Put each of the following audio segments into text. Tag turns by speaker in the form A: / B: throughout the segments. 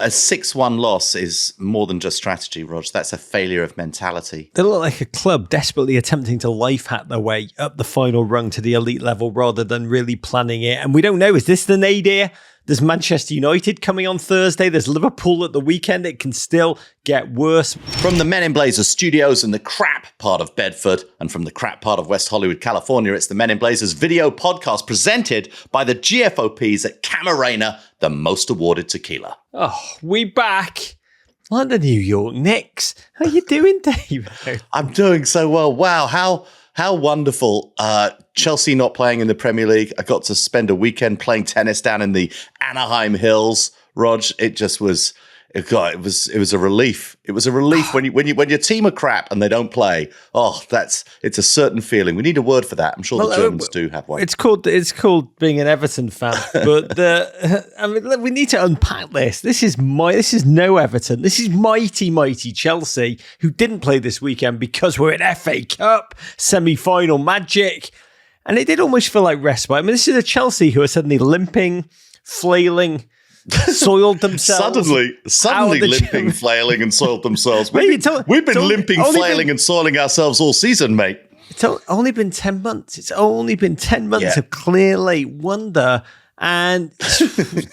A: A 6-1 loss is more than just strategy, Rog. That's a failure of mentality.
B: They look like a club desperately attempting to life hack their way up the final rung to the elite level rather than really planning it. And we don't know, is this the nadir? There's Manchester United coming on Thursday. There's Liverpool at the weekend. It can still get worse.
A: From the Men in Blazers studios in the crap part of Bedford and from the crap part of West Hollywood, California, it's the Men in Blazers video podcast presented by the GFOPs at Camarena, the Most Awarded Tequila.
B: Oh, we back. Like the New York Knicks. How you doing, Dave?
A: I'm doing so well. Wow, how wonderful. Chelsea not playing in the Premier League. I got to spend a weekend playing tennis down in the Anaheim Hills. Rog, it just was, it was a relief. It was a relief when your team are crap and they don't play. Oh, it's a certain feeling. We need a word for that. I'm sure the Germans do have one.
B: It's called being an Everton fan. But we need to unpack this. This is no Everton. This is mighty Chelsea, who didn't play this weekend because we're in FA Cup semi-final magic. And it did almost feel like respite. I mean, this is a Chelsea who are suddenly limping, flailing, soiled themselves.
A: Suddenly limping, flailing, and soiled themselves. We've been limping, flailing, and soiling ourselves all season, mate.
B: It's only been 10 months. It's only been 10 months of clearly wonder. And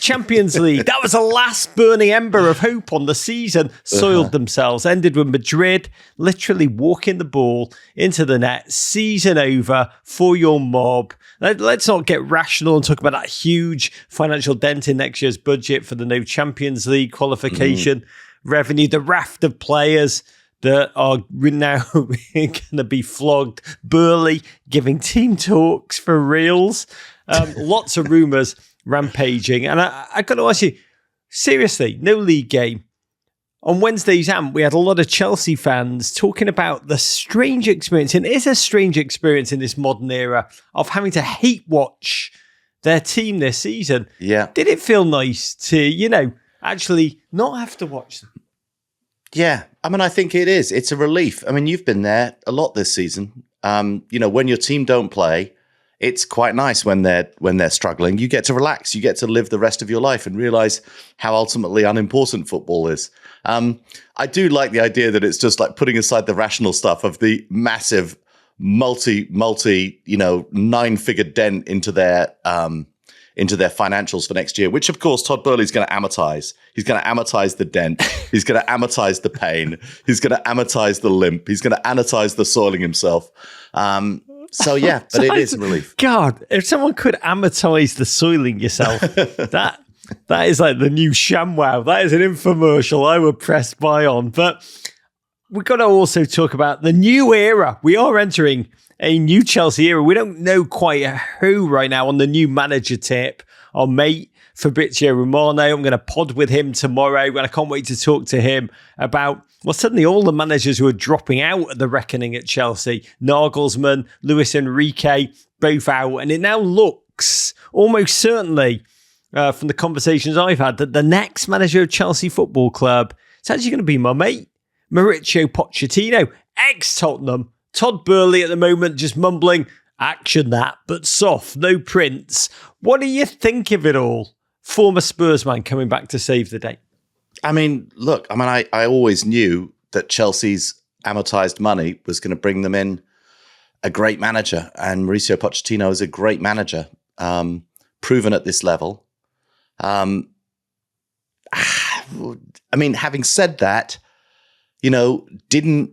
B: Champions League, that was the last burning ember of hope on the season, soiled themselves. Ended with Madrid literally walking the ball into the net. Season over for your mob. Let's not get rational and talk about that huge financial dent in next year's budget for the no Champions League qualification revenue. The raft of players that are now going to be flogged. Burley giving team talks for reals. Lots of rumours rampaging. And I got to ask you, seriously, no league game. On Wednesday's AMP, we had a lot of Chelsea fans talking about the strange experience, and it is a strange experience in this modern era, of having to hate watch their team this season.
A: Yeah.
B: Did it feel nice to, actually not have to watch them?
A: Yeah. I mean, I think it is. It's a relief. I mean, you've been there a lot this season. When your team don't play, it's quite nice when they're struggling. You get to relax. You get to live the rest of your life and realize how ultimately unimportant football is. I do like the idea that it's just like putting aside the rational stuff of the massive multi 9-figure dent into their financials for next year, which of course Todd Boehly's going to amortize. He's going to amortize the dent. He's going to amortize the pain. He's going to amortize the limp. He's going to amortize the soiling himself. So yeah, but it is a relief.
B: God, if someone could amortize the soiling yourself, that is like the new ShamWow. That is an infomercial I would press buy on. But we've got to also talk about the new era. We are entering a new Chelsea era. We don't know quite who right now on the new manager tip. Our mate Fabrizio Romano. I'm going to pod with him tomorrow, and I can't wait to talk to him about, suddenly all the managers who are dropping out of the reckoning at Chelsea. Nagelsmann, Luis Enrique, both out. And it now looks almost certainly, from the conversations I've had, that the next manager of Chelsea Football Club is actually going to be my mate, Mauricio Pochettino, ex-Tottenham. Todd Boehly at the moment just mumbling, action that, but soft, no prints. What do you think of it all? Former Spurs man coming back to save the day.
A: I mean, look, I always knew that Chelsea's amortized money was going to bring them in a great manager, and Mauricio Pochettino is a great manager, proven at this level. Having said that, didn't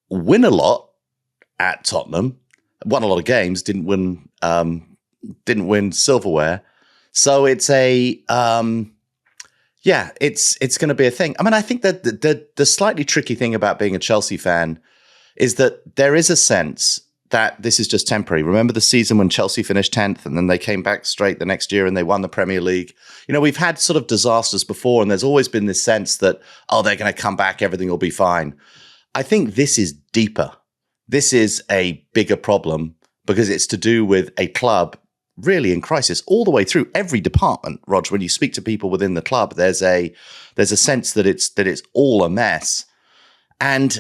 A: win a lot at Tottenham, won a lot of games, didn't win silverware. So it's it's going to be a thing. I mean, I think that the slightly tricky thing about being a Chelsea fan is that there is a sense that this is just temporary. Remember the season when Chelsea finished 10th and then they came back straight the next year and they won the Premier League? We've had sort of disasters before, and there's always been this sense that, they're going to come back, everything will be fine. I think this is deeper. This is a bigger problem because it's to do with a club really in crisis all the way through every department. Rog, when you speak to people within the club, there's a sense that it's all a mess. And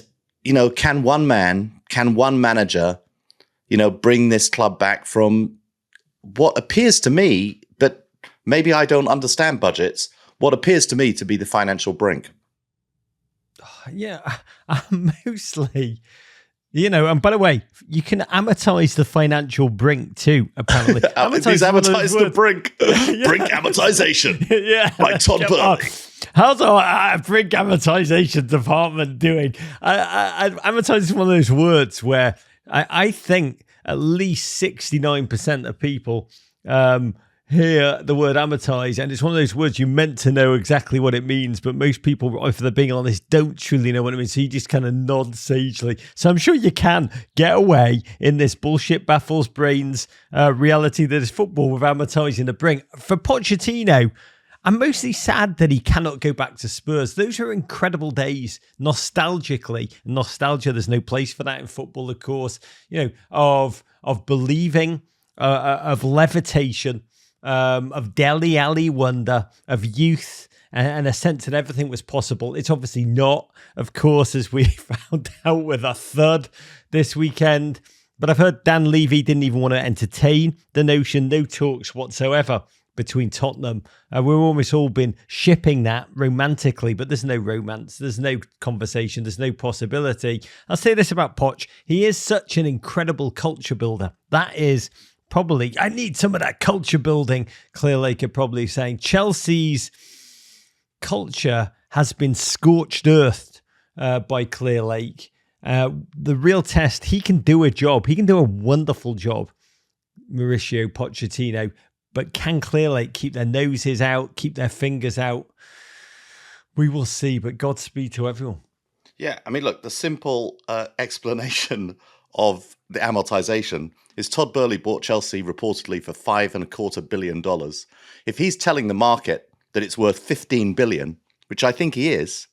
A: can one manager, bring this club back from what appears to me, but maybe I don't understand budgets, what appears to me to be the financial brink.
B: Yeah, mostly. And by the way, you can amortize the financial brink too, apparently.
A: Amortize the brink. Brink amortization.
B: Yeah.
A: By Todd Burnley.
B: How's our brink amortization department doing? Amortize is one of those words where I think at least 69% of people hear the word amortize, and it's one of those words you meant to know exactly what it means, but most people, if they're being honest, don't truly know what it means, so you just kind of nod sagely. So I'm sure you can get away in this bullshit baffles brains reality that is football with amortizing the brink. For Pochettino, I'm mostly sad that he cannot go back to Spurs. Those are incredible days, nostalgically. Nostalgia, there's no place for that in football, of course, of believing, of levitation, of Dele Alli wonder, of youth, and a sense that everything was possible. It's obviously not, of course, as we found out with a third this weekend. But I've heard Dan Levy didn't even want to entertain the notion, no talks whatsoever between Tottenham. We've almost all been shipping that romantically, but there's no romance, there's no conversation, there's no possibility. I'll say this about Poch. He is such an incredible culture builder. That is probably, I need some of that culture building. Clearlake are probably saying Chelsea's culture has been scorched earth by Clearlake. The real test, he can do a job. He can do a wonderful job, Mauricio Pochettino. But can Clearlake keep their noses out, keep their fingers out? We will see, but Godspeed to everyone.
A: Yeah, I mean, look, the simple explanation of the amortization is Todd Burnley bought Chelsea reportedly for $5.25 billion. If he's telling the market that it's worth $15 billion, which I think he is,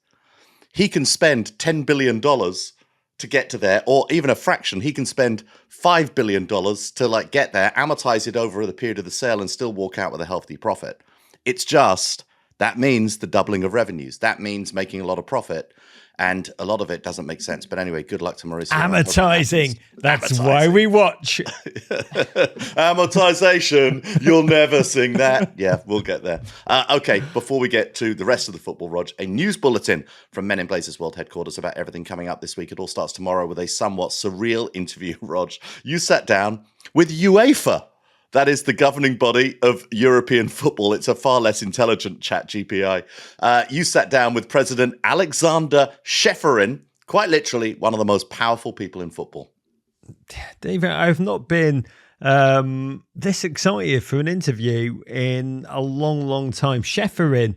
A: he can spend $10 billion to get to there, or even a fraction. He can spend $5 billion to get there, amortize it over the period of the sale, and still walk out with a healthy profit. It's just, that means the doubling of revenues. That means making a lot of profit. And a lot of it doesn't make sense. But anyway, good luck to Mauricio.
B: Amortizing. That's why we watch.
A: Amortization. You'll never sing that. Yeah, we'll get there. Okay, before we get to the rest of the football, Rog, a news bulletin from Men in Blazers World Headquarters about everything coming up this week. It all starts tomorrow with a somewhat surreal interview, Rog. You sat down with UEFA. That is the governing body of European football. It's a far less intelligent chat GPI. You sat down with President Alexander Sheffield, quite literally one of the most powerful people in football.
B: David, I've not been this excited for an interview in a long, long time. Sheffield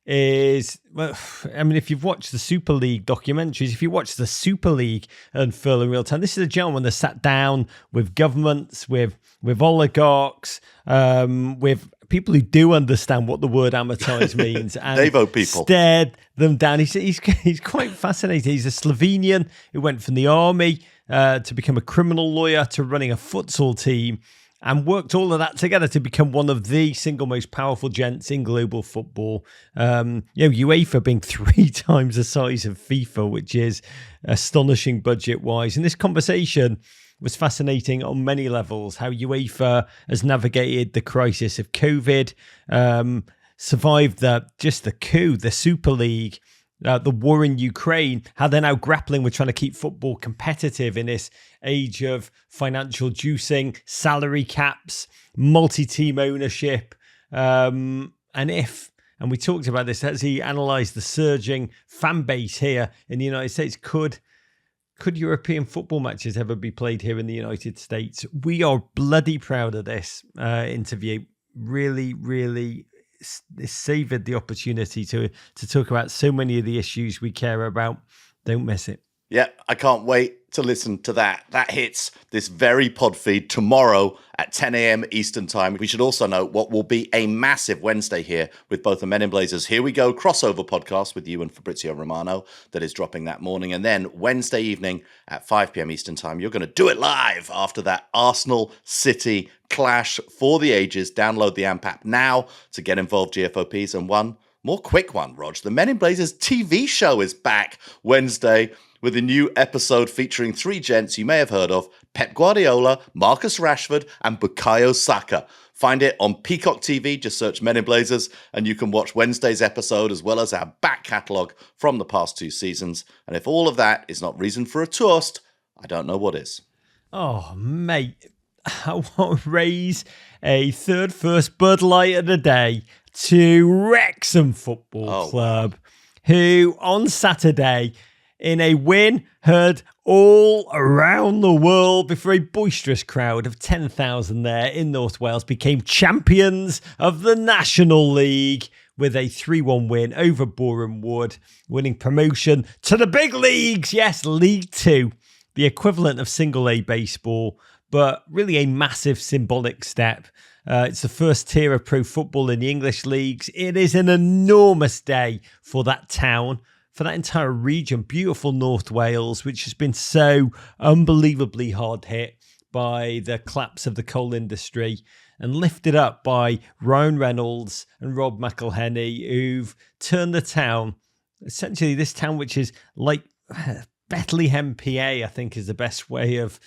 B: is, well, I mean, if you've watched the Super League documentaries, if you watch the Super League unfurl in real time, this is a gentleman that sat down with governments, with oligarchs, with people who do understand what the word amortize means, and
A: Davo people
B: stared them down. He's quite fascinating. He's a Slovenian who went from the army to become a criminal lawyer to running a futsal team, and worked all of that together to become one of the single most powerful gents in global football. UEFA being 3 times the size of FIFA, which is astonishing budget-wise. And this conversation was fascinating on many levels. How UEFA has navigated the crisis of COVID, survived the coup, the Super League, the war in Ukraine, how they're now grappling with trying to keep football competitive in this age of financial juicing, salary caps, multi-team ownership. And we talked about this as he analysed the surging fan base here in the United States. Could European football matches ever be played here in the United States? We are bloody proud of this interview. Really, really savoured the opportunity to talk about so many of the issues we care about. Don't miss it.
A: Yeah, I can't wait to listen to that. That hits this very pod feed tomorrow at 10 a.m. Eastern time. We should also note what will be a massive Wednesday here with both the Men in Blazers Here We Go crossover podcast with you and Fabrizio Romano that is dropping that morning. And then Wednesday evening at 5 p.m. Eastern time, you're going to do it live after that Arsenal City clash for the ages. Download the AMP app now to get involved, GFOPs. And one more quick one, Rog. The Men in Blazers TV show is back Wednesday with a new episode featuring 3 gents you may have heard of: Pep Guardiola, Marcus Rashford, and Bukayo Saka. Find it on Peacock TV, just search Men in Blazers, and you can watch Wednesday's episode as well as our back catalogue from the past 2 seasons. And if all of that is not reason for a toast, I don't know what is.
B: Oh, mate, I want to raise a third first Bud Light of the day to Wrexham Football Club, who on Saturday, in a win heard all around the world before a boisterous crowd of 10,000 there in North Wales, became champions of the National League with a 3-1 win over Boreham Wood, winning promotion to the big leagues. Yes, League Two, the equivalent of single A baseball, but really a massive symbolic step. It's the first tier of pro football in the English leagues. It is an enormous day for that town, for that entire region, beautiful North Wales, which has been so unbelievably hard hit by the collapse of the coal industry and lifted up by Ryan Reynolds and Rob McElhenney, who've turned the town, essentially this town which is like Bethlehem, PA, I think is the best way of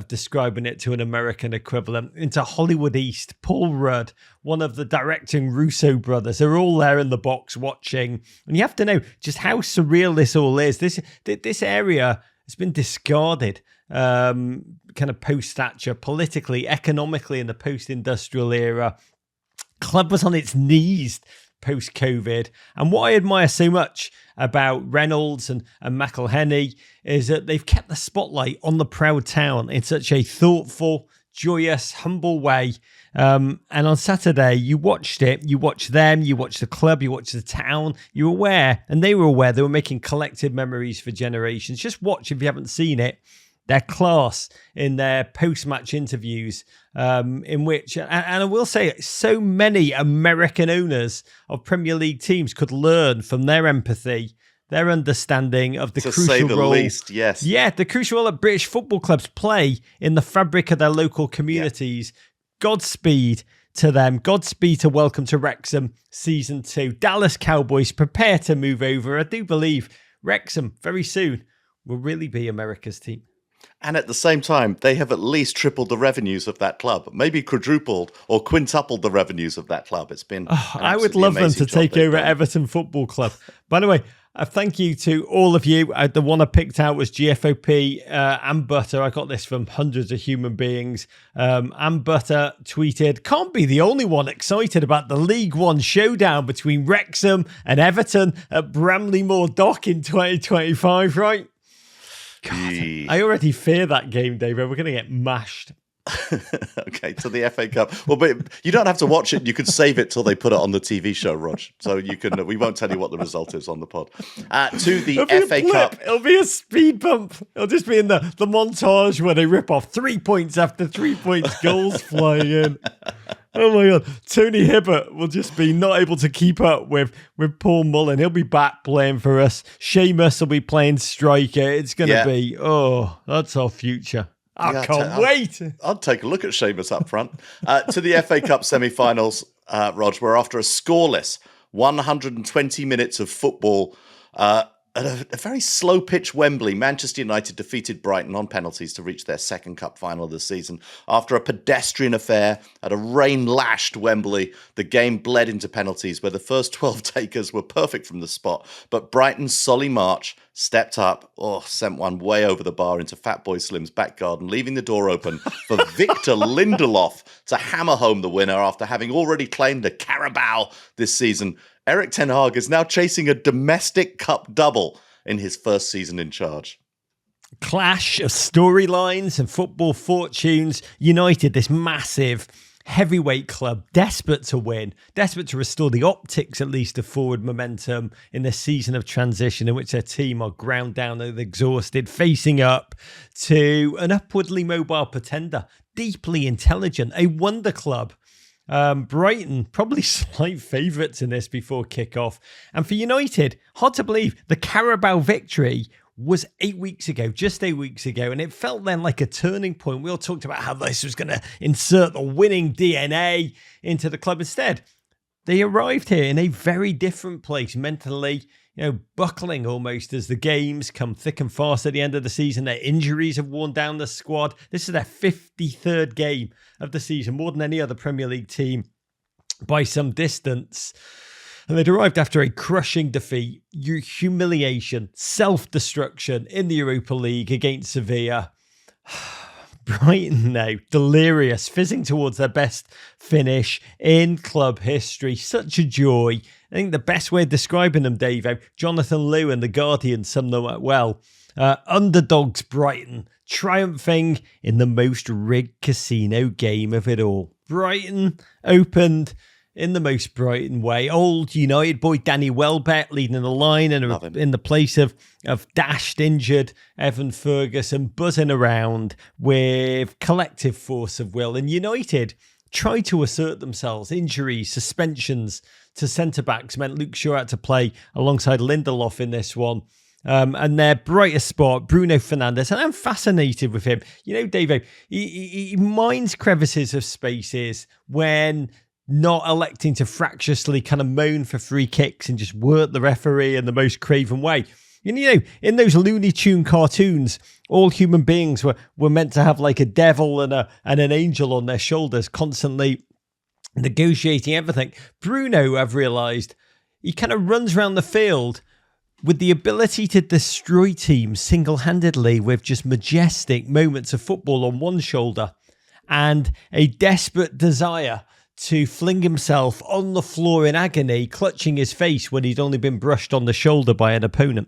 B: describing it to an American equivalent, into Hollywood East. Paul Rudd, one of the directing Russo brothers, are all there in the box watching. And you have to know just how surreal this all is. This area has been discarded, kind of post-Thatcher, politically, economically in the post-industrial era. Club was on its knees post-COVID. And what I admire so much about Reynolds and McElhenney is that they've kept the spotlight on the proud town in such a thoughtful, joyous, humble way. And on Saturday, you watched it, you watched them, you watched the club, you watched the town, you were aware, and they were aware they were making collective memories for generations. Just watch if you haven't seen it. Their class in their post-match interviews, in which, and I will say, so many American owners of Premier League teams could learn from their empathy, their understanding of the crucial role. To say the
A: least, yes.
B: Yeah, the crucial role that British football clubs play in the fabric of their local communities. Yeah. Godspeed to them. Godspeed to Welcome to Wrexham Season 2. Dallas Cowboys prepare to move over. I do believe Wrexham very soon will really be America's team.
A: And at the same time, they have at least tripled the revenues of that club, maybe quadrupled or quintupled the revenues of that club. It's been
B: I would love them to take over Everton Football Club. By the way, thank you to all of you. The one I picked out was GFOP and Butter. I got this from hundreds of human beings. And Butter tweeted, "Can't be the only one excited about the League One showdown between Wrexham and Everton at Bramley Moor Dock in 2025, right?" God, I already fear that game, David. We're going to get mashed.
A: Okay, to the FA Cup. Well, but you don't have to watch it. You can save it till they put it on the TV show, Rog. So you can. We won't tell you what the result is on the pod. To the FA Cup.
B: It'll be a speed bump. It'll just be in the montage where they rip off 3 points after 3 points, goals flying in. Oh my God. Tony Hibbert will just be not able to keep up with Paul Mullen. He'll be back playing for us. Seamus will be playing striker. It's going to be, that's our future. I can't wait.
A: I'll take a look at Seamus up front. To the FA Cup semi-finals, Rog, we're after a scoreless 120 minutes of football at a very slow-pitch Wembley. Manchester United defeated Brighton on penalties to reach their second cup final of the season. After a pedestrian affair at a rain-lashed Wembley, the game bled into penalties where the first 12 takers were perfect from the spot, but Brighton's Solly March stepped up, sent one way over the bar into Fatboy Slim's back garden, leaving the door open for Victor Lindelof to hammer home the winner after having already claimed a Carabao this season. Erik ten Hag is now chasing a domestic cup double in his first season in charge.
B: Clash of storylines and football fortunes. United, this massive heavyweight club, desperate to win, desperate to restore the optics, at least, of forward momentum in this season of transition in which their team are ground down and exhausted, facing up to an upwardly mobile pretender, deeply intelligent, a wonder club. Brighton, probably slight favourites in this before kickoff. And for United, hard to believe, the Carabao victory was 8 weeks ago, just 8 weeks ago. And it felt then like a turning point. We all talked about how this was going to insert the winning DNA into the club. Instead, they arrived here in a very different place mentally, buckling almost as the games come thick and fast at the end of the season. Their injuries have worn down the squad. This is their 53rd game of the season, more than any other Premier League team by some distance. And they'd arrived after a crushing defeat, humiliation, self-destruction in the Europa League against Sevilla. Brighton now, delirious, fizzing towards their best finish in club history. Such a joy. I think the best way of describing them, Davo, Jonathan Liu and The Guardian summed them up well. Underdogs Brighton, triumphing in the most rigged casino game of it all. Brighton opened in the most Brighton way. Old United boy Danny Welbeck leading the line and in the place of dashed, injured Evan Ferguson, buzzing around with collective force of will. And United tried to assert themselves. Injuries, suspensions to centre-backs meant Luke Shaw had to play alongside Lindelof in this one. And their brightest spot, Bruno Fernandes, and I'm fascinated with him. Davo, he minds crevices of spaces when not electing to fractiously kind of moan for free kicks and just work the referee in the most craven way. In those Looney Tune cartoons, all human beings were meant to have like a devil and an angel on their shoulders, constantly negotiating everything. Bruno, I've realised, he kind of runs around the field with the ability to destroy teams single-handedly with just majestic moments of football on one shoulder and a desperate desire to fling himself on the floor in agony, clutching his face when he'd only been brushed on the shoulder by an opponent.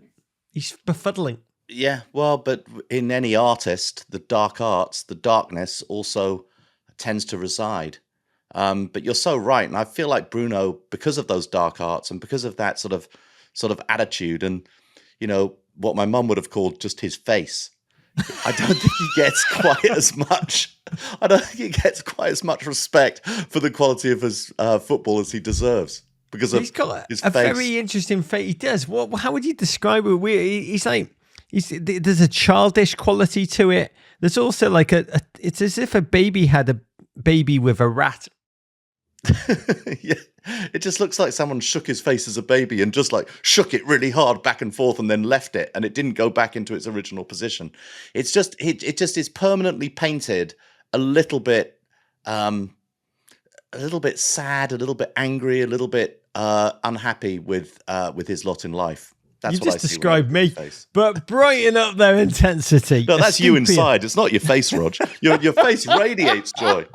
B: He's befuddling.
A: Yeah, well, but in any artist, the dark arts, the darkness also tends to reside. But you're so right, and I feel like Bruno, because of those dark arts and because of that sort of attitude, and what my mum would have called just his face, I don't think he gets quite as much. I don't think he gets quite as much respect for the quality of his football as he deserves because of
B: he's got
A: his
B: a
A: face.
B: very interesting face. He does. How would you describe it? There's a childish quality to it. There's also like it's as if a baby had a baby with a rat.
A: Yeah, it just looks like someone shook his face as a baby and just like shook it really hard back and forth and then left it, and it didn't go back into its original position. It's just it just is permanently painted a little bit sad, a little bit angry, a little bit unhappy with his lot in life. That's
B: you
A: what
B: just
A: I see
B: described me, but brighten up their intensity.
A: No, that's you inside. It's not your face, Rog. Your face radiates joy.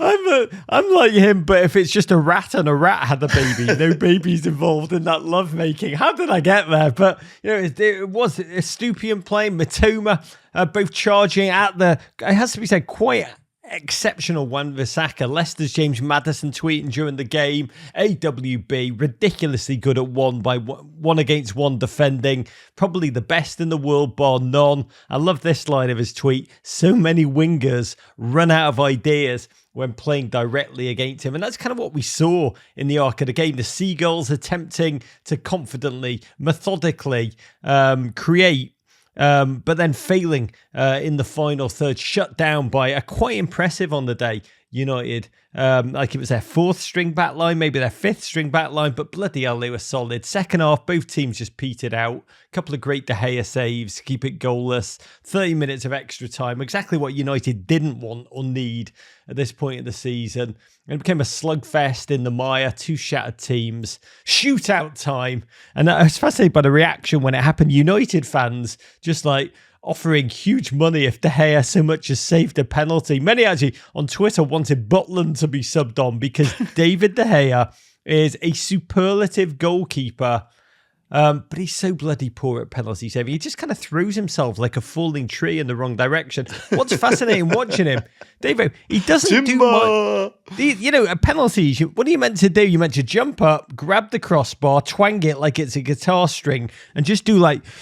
B: I'm like him, but if it's just a rat and a rat had a baby, no babies involved in that lovemaking. How did I get there? But it was Estupiñán playing, Mitoma, both charging at it has to be said, quite exceptional Wan-Bissaka. Leicester's James Maddison tweeting during the game, AWB ridiculously good at one against one defending, probably the best in the world bar none. I love this line of his tweet: so many wingers run out of ideas when playing directly against him. And that's kind of what we saw in the arc of the game. The Seagulls attempting to confidently, methodically create, but then failing in the final third, shut down by a quite impressive on the day United. Like it was their fourth string back line, maybe their fifth string back line, but bloody hell, they were solid. Second half, both teams just petered out. A couple of great De Gea saves, keep it goalless. 30 minutes of extra time, exactly what United didn't want or need at this point of the season. It became a slugfest in the mire, two shattered teams, shootout time. And I was fascinated by the reaction when it happened. United fans just like offering huge money if De Gea so much as saved a penalty. Many actually on Twitter wanted Butland to be subbed on because David De Gea is a superlative goalkeeper. But he's so bloody poor at penalty saving. He just kind of throws himself like a falling tree in the wrong direction. What's fascinating watching him, Davo, he doesn't do much. At penalties, what are you meant to do? You're meant to jump up, grab the crossbar, twang it like it's a guitar string, and just do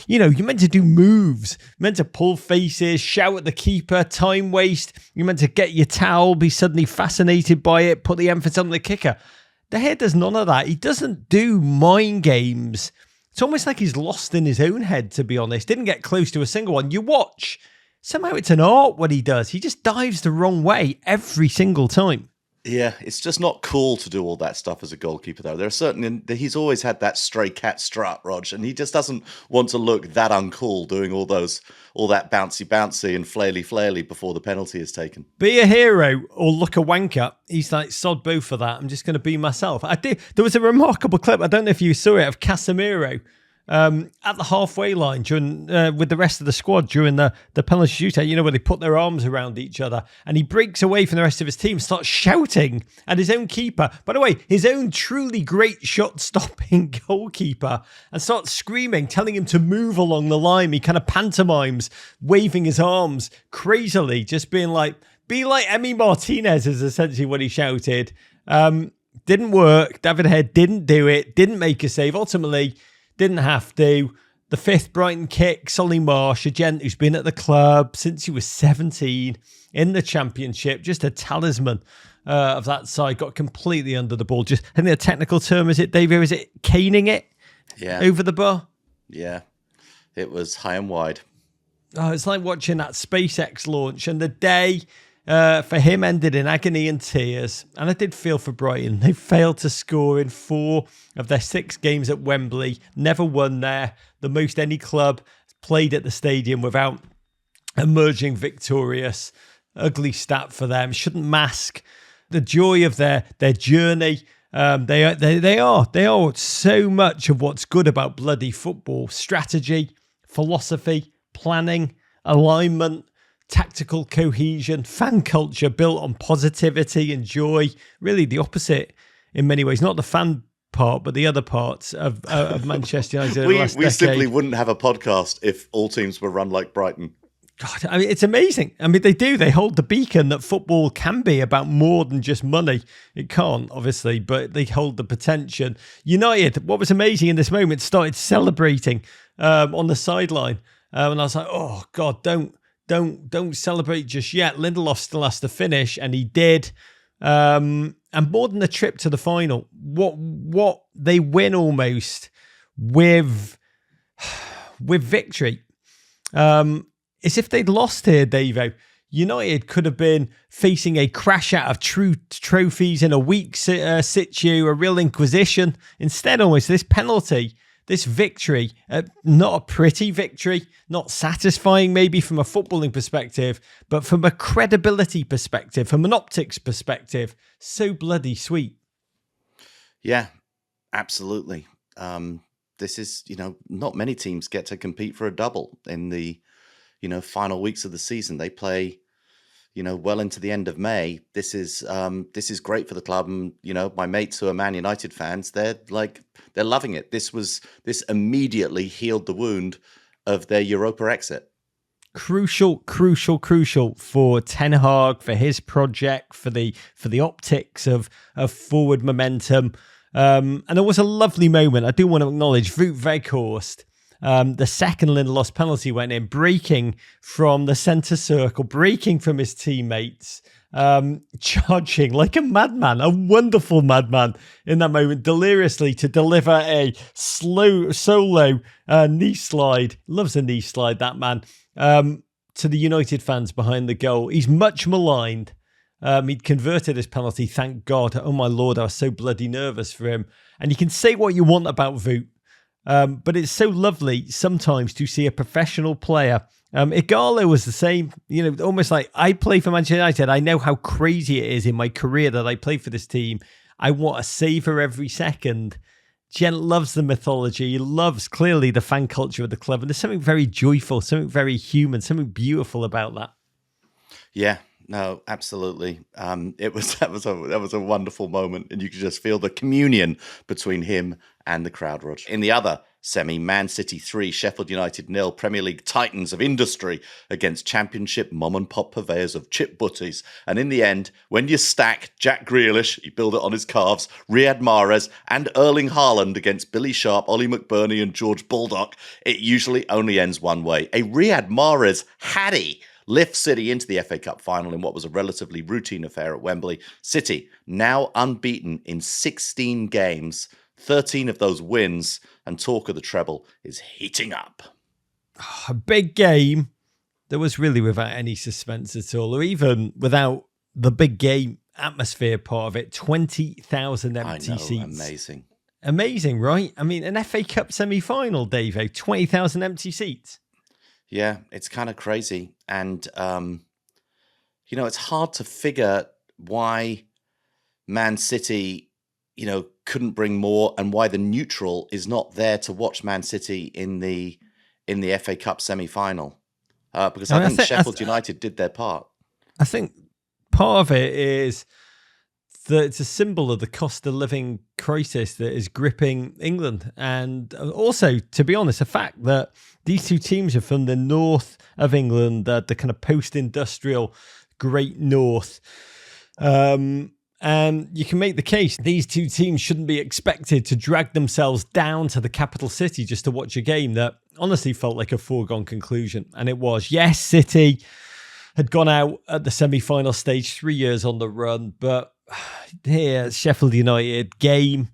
B: you're meant to do moves. You're meant to pull faces, shout at the keeper, time waste. You're meant to get your towel, be suddenly fascinated by it, put the emphasis on the kicker. De Gea does none of that. He doesn't do mind games. It's almost like he's lost in his own head, to be honest. Didn't get close to a single one. You watch. Somehow it's an art what he does. He just dives the wrong way every single time.
A: Yeah, it's just not cool to do all that stuff as a goalkeeper, though. There are certain he's always had that stray cat strut, Rog, and he just doesn't want to look that uncool doing all that bouncy and flaily before the penalty is taken.
B: Be a hero or look a wanker. He's like, sod both for that. I'm just going to be myself. There was a remarkable clip, I don't know if you saw it, of Casemiro at the halfway line during with the rest of the squad during the penalty shootout, you know, where they put their arms around each other, and he breaks away from the rest of his team, starts shouting at his own keeper, by the way, his own truly great shot-stopping goalkeeper, and starts screaming, telling him to move along the line. He kind of pantomimes, waving his arms crazily, just being like, be like Emi Martinez is essentially what he shouted. Didn't work. David Head didn't do it, didn't make a save. Ultimately, didn't have to. The fifth Brighton kick, Solly Marsh, a gent who's been at the club since he was 17 in the Championship, just a talisman of that side, got completely under the ball. Just, I think the technical term, is it, Dave? Is it caning it over the bar?
A: Yeah, it was high and wide.
B: Oh, it's like watching that SpaceX launch, and the day for him ended in agony and tears. And I did feel for Brighton. They failed to score in 4 of their 6 games at Wembley, never won there. The most any club played at the stadium without emerging victorious. Ugly stat for them. Shouldn't mask the joy of their journey. They are so much of what's good about bloody football: strategy, philosophy, planning, alignment, tactical cohesion, fan culture built on positivity and joy. Really the opposite in many ways, not the fan part, but the other parts of Manchester United.
A: we simply wouldn't have a podcast if all teams were run like Brighton.
B: God, I mean, it's amazing. I mean, they hold the beacon that football can be about more than just money. It can't, obviously, but they hold the potential. United, what was amazing in this moment, started celebrating on the sideline. And I was like, oh God, don't celebrate just yet. Lindelof still has to finish, and he did. And more than the trip to the final, what they win almost with victory. It's if they'd lost here, Davo, United could have been facing a crash out of true trophies in a weak situ, a real inquisition. Instead, almost this penalty, this victory, not a pretty victory, not satisfying maybe from a footballing perspective, but from a credibility perspective, from an optics perspective, so bloody sweet.
A: Yeah, absolutely. This is, not many teams get to compete for a double in the, final weeks of the season. They play, well into the end of May. This is great for the club. And, my mates who are Man United fans, they're loving it. This immediately healed the wound of their Europa exit.
B: Crucial for Ten Hag, for his project, for the optics of forward momentum. And it was a lovely moment. I do want to acknowledge Wout Weghorst. The second Lindelof penalty went in, breaking from the centre circle, breaking from his teammates, charging like a madman, a wonderful madman in that moment, deliriously to deliver a slow solo knee slide. Loves a knee slide, that man. To the United fans behind the goal. He's much maligned. He'd converted his penalty, thank God. Oh my Lord, I was so bloody nervous for him. And you can say what you want about Wout, but it's so lovely sometimes to see a professional player. Igalo was the same, almost like, I play for Manchester United. I know how crazy it is in my career that I play for this team. I want to savor every second. Gent loves the mythology. He loves clearly the fan culture of the club. And there's something very joyful, something very human, something beautiful about that.
A: Yeah. No, absolutely. That was a wonderful moment, and you could just feel the communion between him and the crowd, Rog. In the other semi, Man City 3, Sheffield United 0, Premier League titans of industry against Championship mom and pop purveyors of chip butties. And in the end, when you stack Jack Grealish, you build it on his calves, Riyad Mahrez, and Erling Haaland against Billy Sharp, Ollie McBurney, and George Baldock, it usually only ends one way. A Riyad Mahrez Hattie lift City into the FA Cup final in what was a relatively routine affair at Wembley. City, now unbeaten in 16 games, 13 of those wins, and talk of the treble is heating up.
B: A big game that was really without any suspense at all, or even without the big game atmosphere part of it. 20,000 empty seats.
A: Amazing.
B: Amazing, right? I mean, an FA Cup semi-final, Davo, 20,000 empty seats.
A: Yeah, it's kind of crazy. And, it's hard to figure why Man City, couldn't bring more, and why the neutral is not there to watch Man City in the FA Cup semi-final. Because I think Sheffield United did their part.
B: I think part of it is that it's a symbol of the cost of living crisis that is gripping England. And also, to be honest, the fact that these two teams are from the north of England, the kind of post-industrial Great North. And you can make the case these two teams shouldn't be expected to drag themselves down to the capital city just to watch a game that honestly felt like a foregone conclusion. And it was. Yes, City had gone out at the semi-final stage 3 years on the run, but here, Sheffield United, game,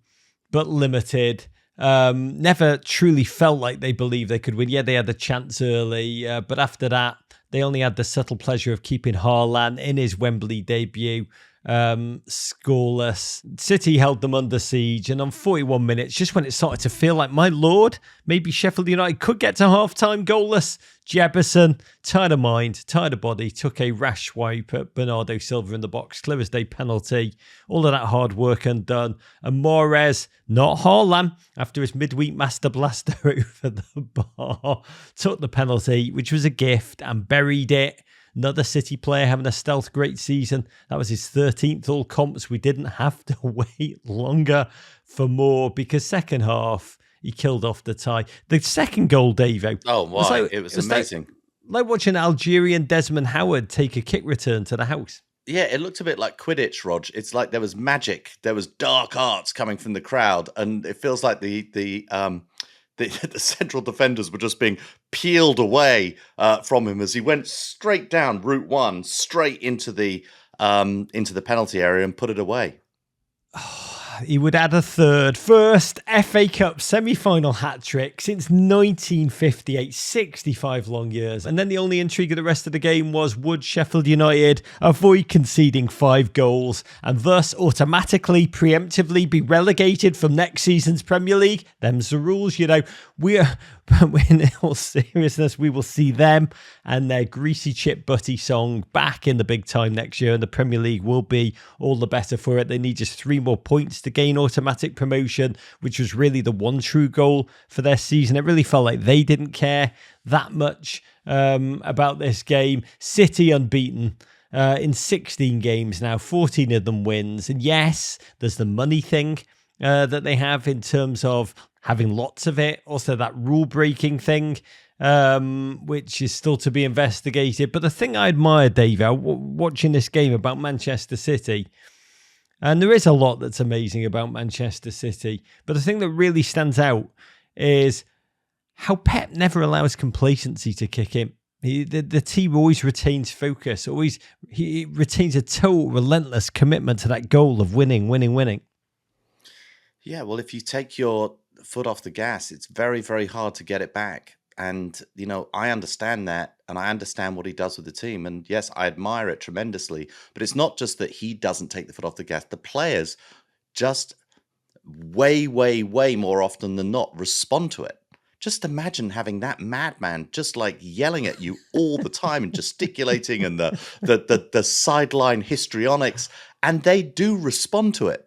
B: but limited. Never truly felt like they believed they could win. Yeah, they had the chance early, but after that, they only had the subtle pleasure of keeping Haaland in his Wembley debut scoreless. City held them under siege, and on 41 minutes, just when it started to feel like, my lord, maybe Sheffield United could get to half-time goalless, Jefferson, tired of mind, tired of body, took a rash swipe at Bernardo Silva in the box, clear as day penalty, all of that hard work undone, and Mahrez, not Haaland, after his midweek master blaster over the bar, took the penalty, which was a gift, and buried it. Another City player having a stealth great season. That was his 13th all comps. We didn't have to wait longer for more, because second half, he killed off the tie. The second goal, Davo.
A: Oh, wow. It was amazing.
B: Like watching Algerian Desmond Howard take a kick return to the house.
A: Yeah, it looked a bit like Quidditch, Rog. It's like there was magic. There was dark arts coming from the crowd. And it feels like the central defenders were just being peeled away from him as he went straight down Route 1, straight into the penalty area and put it away.
B: He would add a third. First FA Cup semi-final hat-trick since 1958, 65 long years. And then the only intrigue of the rest of the game was, would Sheffield United avoid conceding 5 goals and thus automatically, preemptively be relegated from next season's Premier League? Them's the rules, in all seriousness, we will see them and their greasy chip butty song back in the big time next year, and the Premier League will be all the better for it. They need just 3 more points to gain automatic promotion, which was really the one true goal for their season. It really felt like they didn't care that much about this game. City unbeaten in 16 games now, 14 of them wins. And yes, there's the money thing that they have in terms of having lots of it. Also that rule-breaking thing, which is still to be investigated. But the thing I admire, Dave, watching this game about Manchester City, and there is a lot that's amazing about Manchester City, but the thing that really stands out is how Pep never allows complacency to kick in. The team always retains focus, he retains a total relentless commitment to that goal of winning.
A: Yeah, well, if you take your foot off the gas, it's very, very hard to get it back. And, I understand that, and I understand what he does with the team. And yes, I admire it tremendously. But it's not just that he doesn't take the foot off the gas. The players just way, way, way more often than not respond to it. Just imagine having that madman just like yelling at you all the time and gesticulating and the sideline histrionics. And they do respond to it.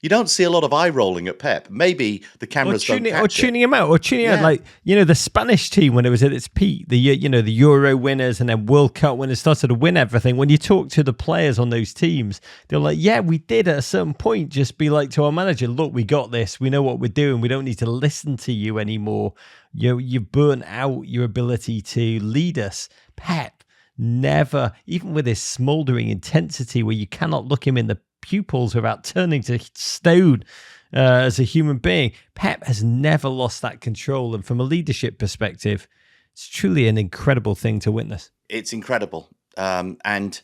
A: You don't see a lot of eye rolling at Pep. Maybe the cameras don't catch it.
B: Or tuning him out. Or tuning out, like, the Spanish team when it was at its peak, the Euro winners and then World Cup winners started to win everything. When you talk to the players on those teams, they're like, yeah, we did at a certain point just be like to our manager, look, we got this. We know what we're doing. We don't need to listen to you anymore. You've burnt out your ability to lead us. Pep never, even with his smouldering intensity where you cannot look him in the pupils without turning to stone as a human being, Pep has never lost that control. And from a leadership perspective, it's truly an incredible thing to witness.
A: It's incredible. And,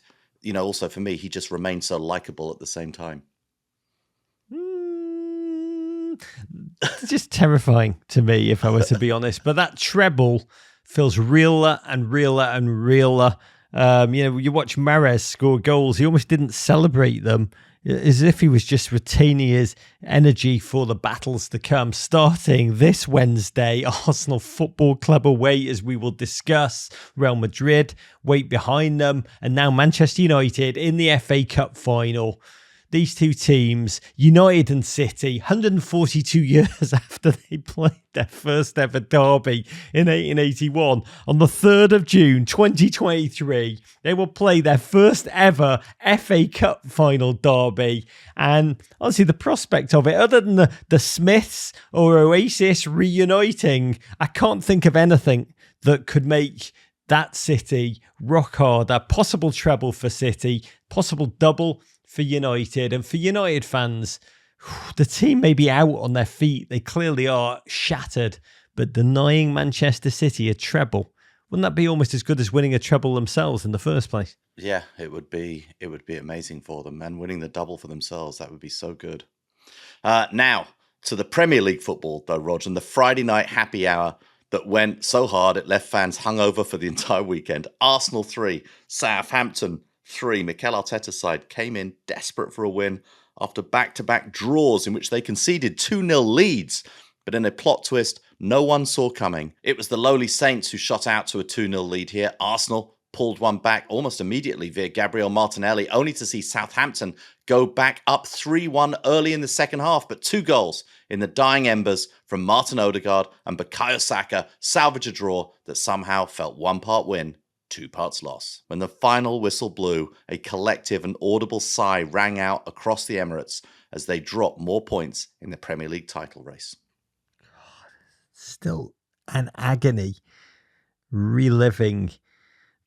A: also for me, he just remains so likable at the same time.
B: Just terrifying to me, if I were to be honest. But that treble feels realer and realer and realer You watch Mahrez score goals, he almost didn't celebrate them, as if he was just retaining his energy for the battles to come. Starting this Wednesday, Arsenal Football Club away, as we will discuss. Real Madrid wait behind them, and now Manchester United in the FA Cup final. These two teams, United and City, 142 years after they played their first ever derby in 1881, on the 3rd of June 2023, they will play their first ever FA Cup final derby. And honestly, the prospect of it, other than the Smiths or Oasis reuniting, I can't think of anything that could make that City rock hard. A possible treble for City, possible double for United. And for United fans, the team may be out on their feet. They clearly are shattered, but denying Manchester City a treble, wouldn't that be almost as good as winning a treble themselves in the first place?
A: Yeah, it would be amazing for them, and winning the double for themselves, that would be so good. Now to the Premier League football though, Rog, and the Friday night happy hour that went so hard it left fans hungover for the entire weekend. Arsenal 3, Southampton 3. Mikel Arteta's side came in desperate for a win after back-to-back draws in which they conceded 2-0 leads. But in a plot twist no one saw coming, it was the lowly Saints who shot out to a 2-0 lead here. Arsenal pulled one back almost immediately via Gabriel Martinelli, only to see Southampton go back up 3-1 early in the second half. But 2 goals in the dying embers from Martin Odegaard and Bukayo Saka salvage a draw that somehow felt 1 part win, 2 parts loss. When the final whistle blew, a collective and audible sigh rang out across the Emirates as they dropped more points in the Premier League title race.
B: Still an agony reliving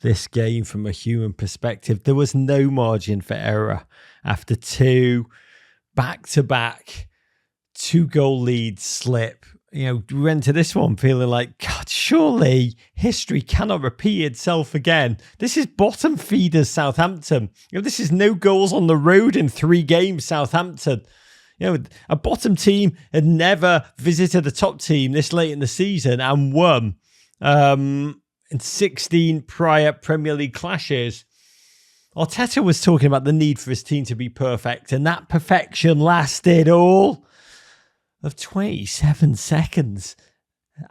B: this game from a human perspective. There was no margin for error after 2 back-to-back 2-goal leads slip. We went to this one feeling like, God, surely history cannot repeat itself again. This is bottom feeders Southampton. This is no goals on the road in 3 games Southampton. A bottom team had never visited a top team this late in the season and won in 16 prior Premier League clashes. Arteta was talking about the need for his team to be perfect, and that perfection lasted all of 27 seconds.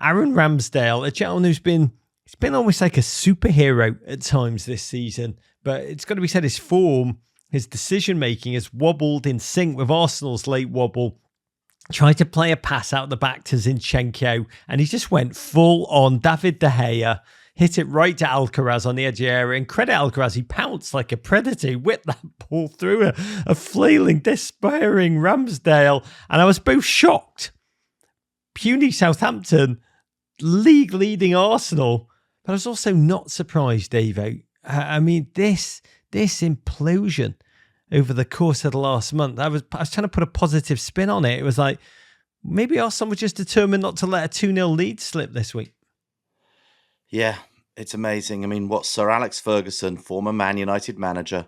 B: Aaron Ramsdale, a gentleman who's been almost like a superhero at times this season, but it's got to be said his form, his decision-making has wobbled in sync with Arsenal's late wobble. Tried to play a pass out the back to Zinchenko, and he just went full on David De Gea, hit it right to Alcaraz on the edge of the area, and credit Alcaraz, he pounced like a predator, he whipped that ball through a flailing, despairing Ramsdale, and I was both shocked. Puny Southampton, league-leading Arsenal, but I was also not surprised, Davo. I mean, this implosion over the course of the last month, I was trying to put a positive spin on it. It was like, maybe Arsenal were just determined not to let a 2-0 lead slip this week.
A: Yeah, it's amazing. I mean, what Sir Alex Ferguson, former Man United manager,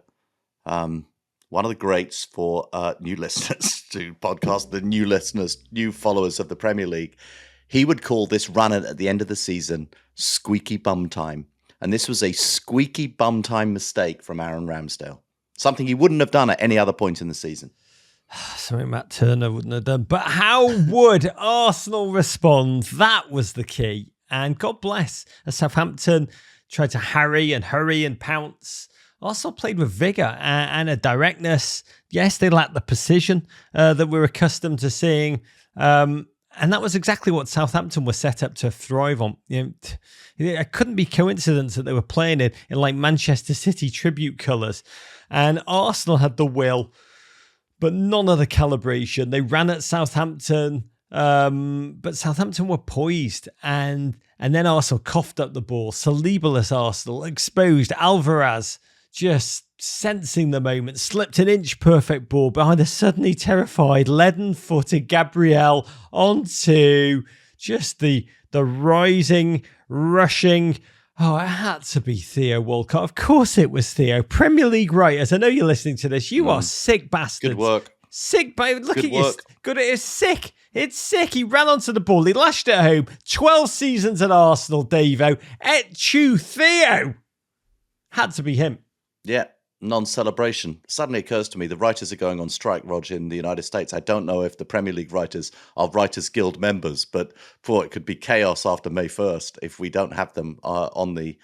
A: one of the greats for new listeners to podcast, the new listeners, new followers of the Premier League, he would call this run at the end of the season squeaky bum time. And this was a squeaky bum time mistake from Aaron Ramsdale. Something he wouldn't have done at any other point in the season.
B: Something Matt Turner wouldn't have done. But how would Arsenal respond? That was the key. And God bless, as Southampton tried to hurry and pounce, Arsenal played with vigour and a directness. Yes, they lacked the precision that we're accustomed to seeing. And that was exactly what Southampton were set up to thrive on. It couldn't be coincidence that they were playing in like Manchester City tribute colours. And Arsenal had the will, but none of the calibration. They ran at Southampton, but Southampton were poised. And then Arsenal coughed up the ball. Saliba-less Arsenal exposed. Alvarez just sensing the moment, slipped an inch-perfect ball behind a suddenly terrified, leaden-footed Gabriel onto just the rising, rushing. Oh, it had to be Theo Walcott. Of course it was Theo. Premier League writers, I know you're listening to this. You are sick bastards.
A: Good work.
B: Sick, babe. Look at you. Good. It's sick. It's sick. He ran onto the ball. He lashed it home. 12 seasons at Arsenal, Davo. Et tu, Theo. Had to be him.
A: Yeah, non-celebration. Suddenly occurs to me the writers are going on strike, Rog, in the United States. I don't know if the Premier League writers are Writers Guild members, but it could be chaos after May 1st if we don't have them on the,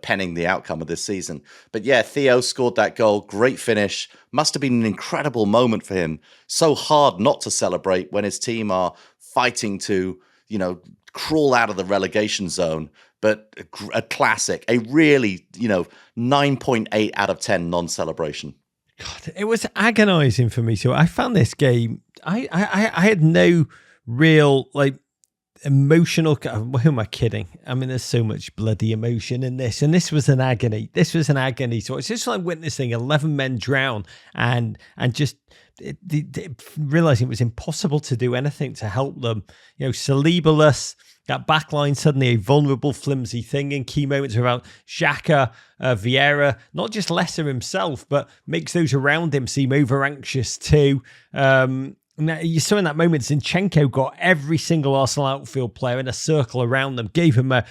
A: penning the outcome of this season. But yeah, Theo scored that goal. Great finish. Must have been an incredible moment for him. So hard not to celebrate when his team are fighting to, crawl out of the relegation zone. But a classic, a really, 9.8 out of 10 non-celebration.
B: God, it was agonizing for me. So I found this game, I had no real, emotional, who am I kidding? I mean, there's so much bloody emotion in this. And this was an agony. So it's just like witnessing 11 men drown and just realizing it was impossible to do anything to help them. Saliba-less. That backline suddenly a vulnerable, flimsy thing in key moments around Xhaka, Vieira, not just Leicester himself, but makes those around him seem over-anxious too. You saw in that moment, Zinchenko got every single Arsenal outfield player in a circle around them, gave him a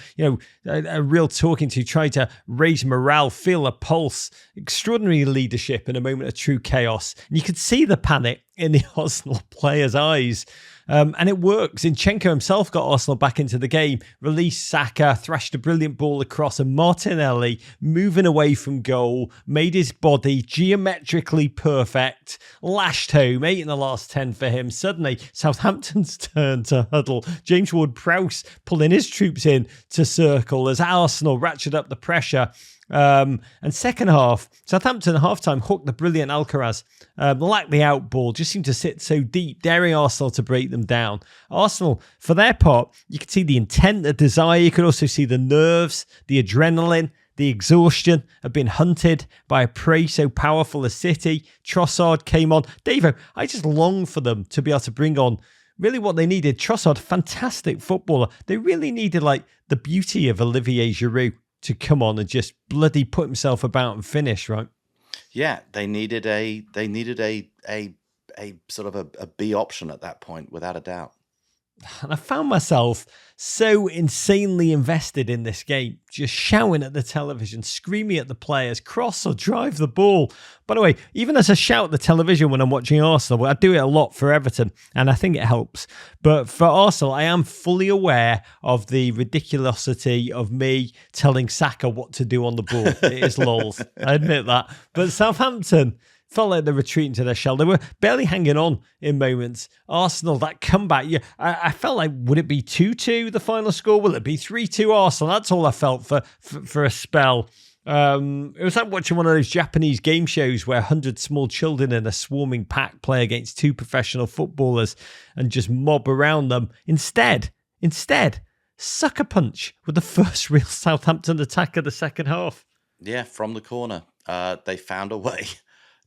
B: real talking to, tried to raise morale, feel a pulse, extraordinary leadership in a moment of true chaos. And you could see the panic in the Arsenal players' eyes. And it works. Zinchenko himself got Arsenal back into the game, released Saka, thrashed a brilliant ball across, and Martinelli, moving away from goal, made his body geometrically perfect, lashed home, 8 in the last 10 for him. Suddenly, Southampton's turn to huddle. James Ward-Prowse pulling his troops in to circle as Arsenal ratchet up the pressure. And second half, Southampton at halftime hooked the brilliant Alcaraz, lacked the out ball, just seemed to sit so deep, daring Arsenal to break them down. Arsenal, for their part, you could see the intent, the desire, you could also see the nerves, the adrenaline, the exhaustion of being hunted by a prey so powerful as City. Trossard came on. Davo, I just long for them to be able to bring on really what they needed. Trossard, fantastic footballer. They really needed the beauty of Olivier Giroud to come on and just bloody put himself about and finish, right?
A: Yeah, they needed a sort of a B option at that point, without a doubt.
B: And I found myself so insanely invested in this game, just shouting at the television, screaming at the players, cross or drive the ball. By the way, even as I shout at the television when I'm watching Arsenal, I do it a lot for Everton, and I think it helps. But for Arsenal, I am fully aware of the ridiculosity of me telling Saka what to do on the ball. It is lols. I admit that. But Southampton felt like they're retreating to their shell. They were barely hanging on in moments. Arsenal, that comeback, I felt like, would it be 2-2 the final score? Will it be 3-2 Arsenal? That's all I felt for a spell. It was like watching one of those Japanese game shows where 100 small children in a swarming pack play against 2 professional footballers and just mob around them. Instead, sucker punch with the first real Southampton attack of the second half.
A: Yeah, from the corner. They found a way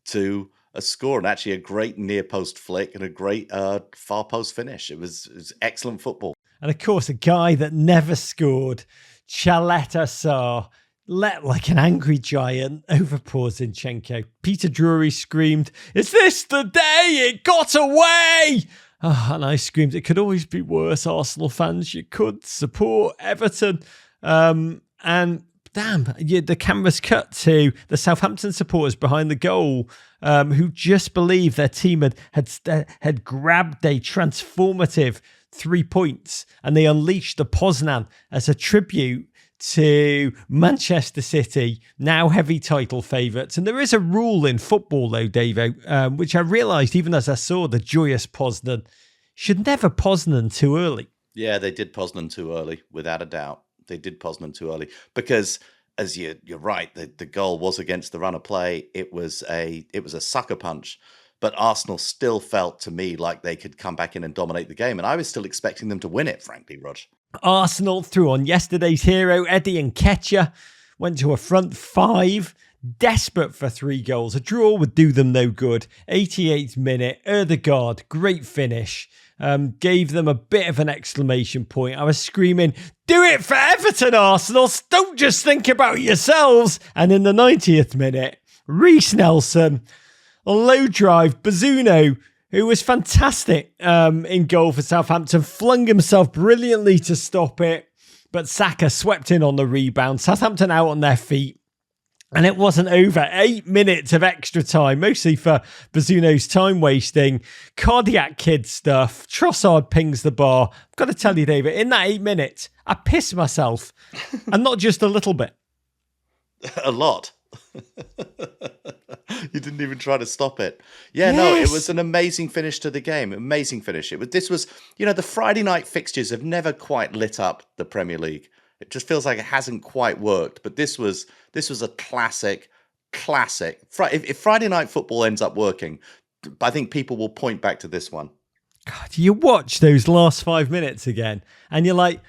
A: to a score, and actually a great near post flick and a great far post finish. It was excellent football.
B: And of course, a guy that never scored, Chaleta Sarr, leapt like an angry giant over poor Zinchenko. Peter Drury screamed, "Is this the day it got away?" And I screamed, "It could always be worse, Arsenal fans. You could support Everton." And damn, the camera's cut to the Southampton supporters behind the goal, who just believed their team had grabbed a transformative 3 points, and they unleashed the Poznan as a tribute to Manchester City, now heavy title favourites. And there is a rule in football, though, Davo, which I realised even as I saw the joyous Poznan, should never Poznan too early.
A: Yeah, they did Poznan too early, without a doubt. They did Poznan too early because, as you're right, the goal was against the run of play. It was a sucker punch, but Arsenal still felt to me like they could come back in and dominate the game, and I was still expecting them to win it, frankly, Rog.
B: Arsenal threw on yesterday's hero, Eddie Nketiah, went to a front 5, desperate for 3 goals. A draw would do them no good. 88th minute, Ødegaard, great finish. Gave them a bit of an exclamation point. I was screaming, "Do it for Everton, Arsenal! Don't just think about yourselves!" And in the 90th minute, Reece Nelson, a low drive, Bazunu, who was fantastic in goal for Southampton, flung himself brilliantly to stop it, but Saka swept in on the rebound. Southampton out on their feet. And it wasn't over. 8 minutes of extra time, mostly for Bazzuno's time wasting, cardiac kid stuff. Trossard pings the bar. I've got to tell you, David, in that 8 minutes, I pissed myself. And not just a little bit.
A: A lot. You didn't even try to stop it. Yeah, yes. No, it was an amazing finish to the game. Amazing finish. This was, the Friday night fixtures have never quite lit up the Premier League. It just feels like it hasn't quite worked. But this was a classic. If Friday night football ends up working, I think people will point back to this one.
B: God, you watch those last 5 minutes again, and you're like,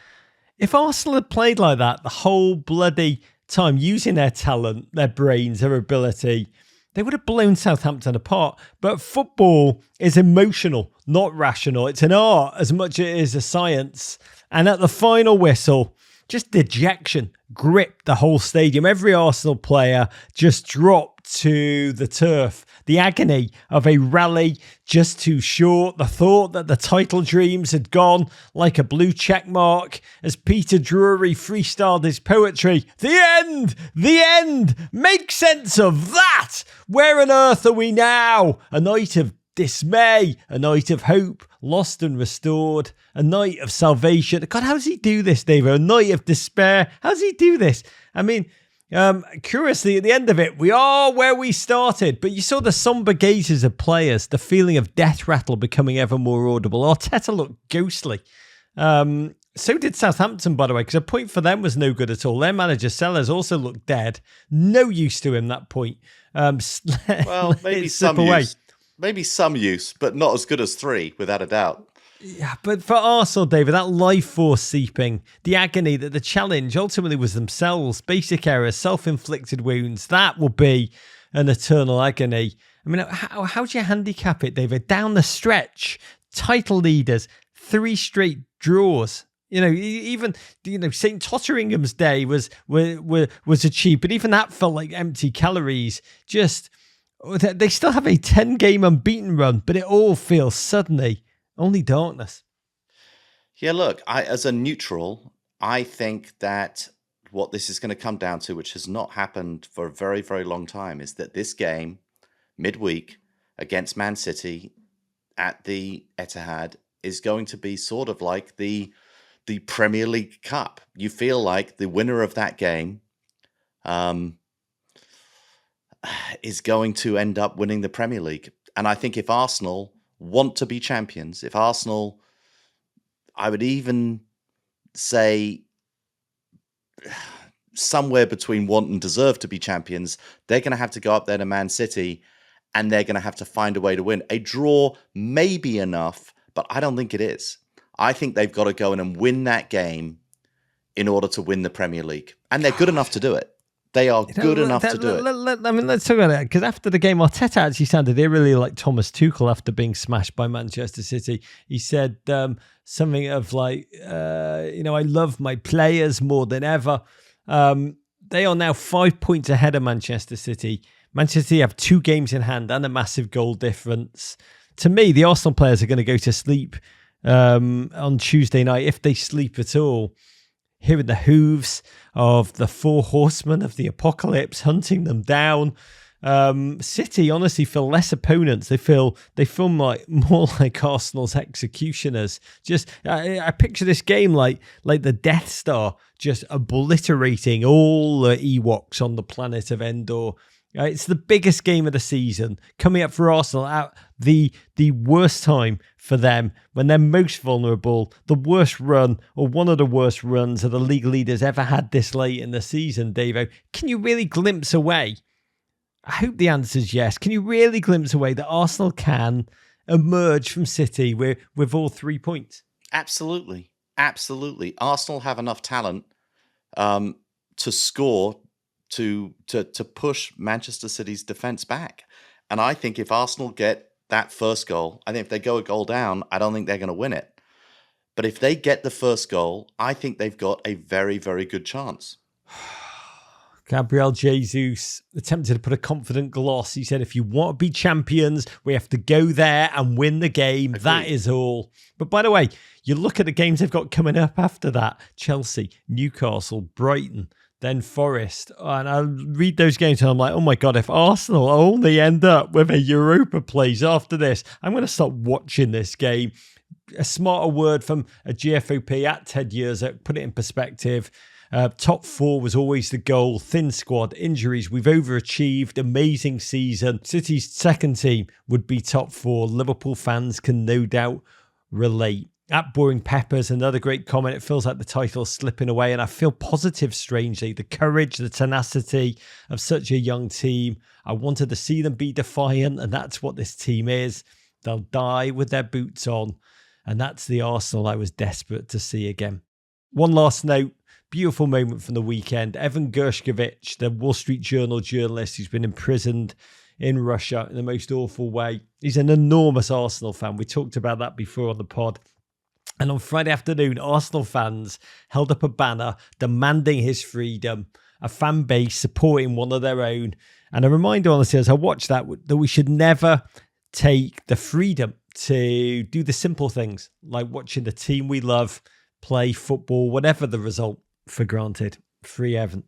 B: if Arsenal had played like that the whole bloody time, using their talent, their brains, their ability, they would have blown Southampton apart. But football is emotional, not rational. It's an art as much as it is a science. And at the final whistle, just dejection gripped the whole stadium. Every Arsenal player just dropped to the turf. The agony of a rally just too short. The thought that the title dreams had gone like a blue check mark as Peter Drury freestyled his poetry. The end! Make sense of that! Where on earth are we now? A night of dismay, a night of hope, lost and restored, a night of salvation. God, how does he do this, David? A night of despair. How does he do this? I mean, curiously, at the end of it, we are where we started, but you saw the somber gazes of players, the feeling of death rattle becoming ever more audible. Arteta looked ghostly. So did Southampton, by the way, because a point for them was no good at all. Their manager, Sellers, also looked dead. No use to him, that point.
A: Well, maybe some use. Maybe some use, but not as good as 3, without a doubt.
B: Yeah, but for Arsenal, David, that life force seeping, the agony, that the challenge ultimately was themselves, basic errors, self-inflicted wounds, that will be an eternal agony. I mean, how do you handicap it, David? Down the stretch, title leaders, 3 straight draws. Even St. Totteringham's day was achieved, but even that felt like empty calories. Just, they still have a 10-game unbeaten run, but it all feels suddenly only darkness.
A: Yeah, look, as a neutral, I think that what this is going to come down to, which has not happened for a very, very long time, is that this game, midweek, against Man City at the Etihad, is going to be sort of like the Premier League Cup. You feel like the winner of that game is going to end up winning the Premier League. And I think if Arsenal want to be champions, if Arsenal, I would even say somewhere between want and deserve to be champions, they're going to have to go up there to Man City and they're going to have to find a way to win. A draw may be enough, but I don't think it is. I think they've got to go in and win that game in order to win the Premier League. And they're good enough to do it. They are good enough to do it.
B: Let's talk about it. Because after the game, Arteta actually sounded really like Thomas Tuchel after being smashed by Manchester City. He said something of like, I love my players more than ever. They are now 5 points ahead of Manchester City. Manchester City have 2 games in hand and a massive goal difference. To me, the Arsenal players are going to go to sleep on Tuesday night, if they sleep at all, hearing the hooves of the 4 horsemen of the apocalypse hunting them down. City honestly feel less opponents. They feel more like Arsenal's executioners. Just I picture this game like the Death Star just obliterating all the Ewoks on the planet of Endor. It's the biggest game of the season coming up for Arsenal at the worst time for them, when they're most vulnerable, the worst run or one of the worst runs that the league leaders ever had this late in the season. Davo, can you really glimpse away? I hope the answer is yes. Can you really glimpse away that Arsenal can emerge from City with all 3 points?
A: Absolutely. Arsenal have enough talent to score to push Manchester City's defence back. And I think if Arsenal get that first goal, I think if they go a goal down, I don't think they're going to win it. But if they get the first goal, I think they've got a very, very good chance.
B: Gabriel Jesus attempted to put a confident gloss. He said, if you want to be champions, we have to go there and win the game. Agreed. That is all. But by the way, you look at the games they've got coming up after that. Chelsea, Newcastle, Brighton, then Forest. And I read those games and I'm like, oh my God, if Arsenal only end up with a Europa place after this, I'm going to stop watching this game. A smarter word from a GFOP at Ted Yerzak, put it in perspective. Top four was always the goal. Thin squad, injuries. We've overachieved. Amazing season. City's second team would be top four. Liverpool fans can no doubt relate. At Boring Peppers, another great comment. It feels like the title's slipping away, and I feel positive, strangely. The courage, the tenacity of such a young team. I wanted to see them be defiant, and that's what this team is. They'll die with their boots on, and that's the Arsenal I was desperate to see again. One last note. Beautiful moment from the weekend. Evan Gershkovich, the Wall Street Journal journalist who's been imprisoned in Russia in the most awful way. He's an enormous Arsenal fan. We talked about that before on the pod. And on Friday afternoon, Arsenal fans held up a banner demanding his freedom, a fan base supporting one of their own. And a reminder, honestly, as I watched that we should never take the freedom to do the simple things, like watching the team we love play football, whatever the result, for granted. Free Evan.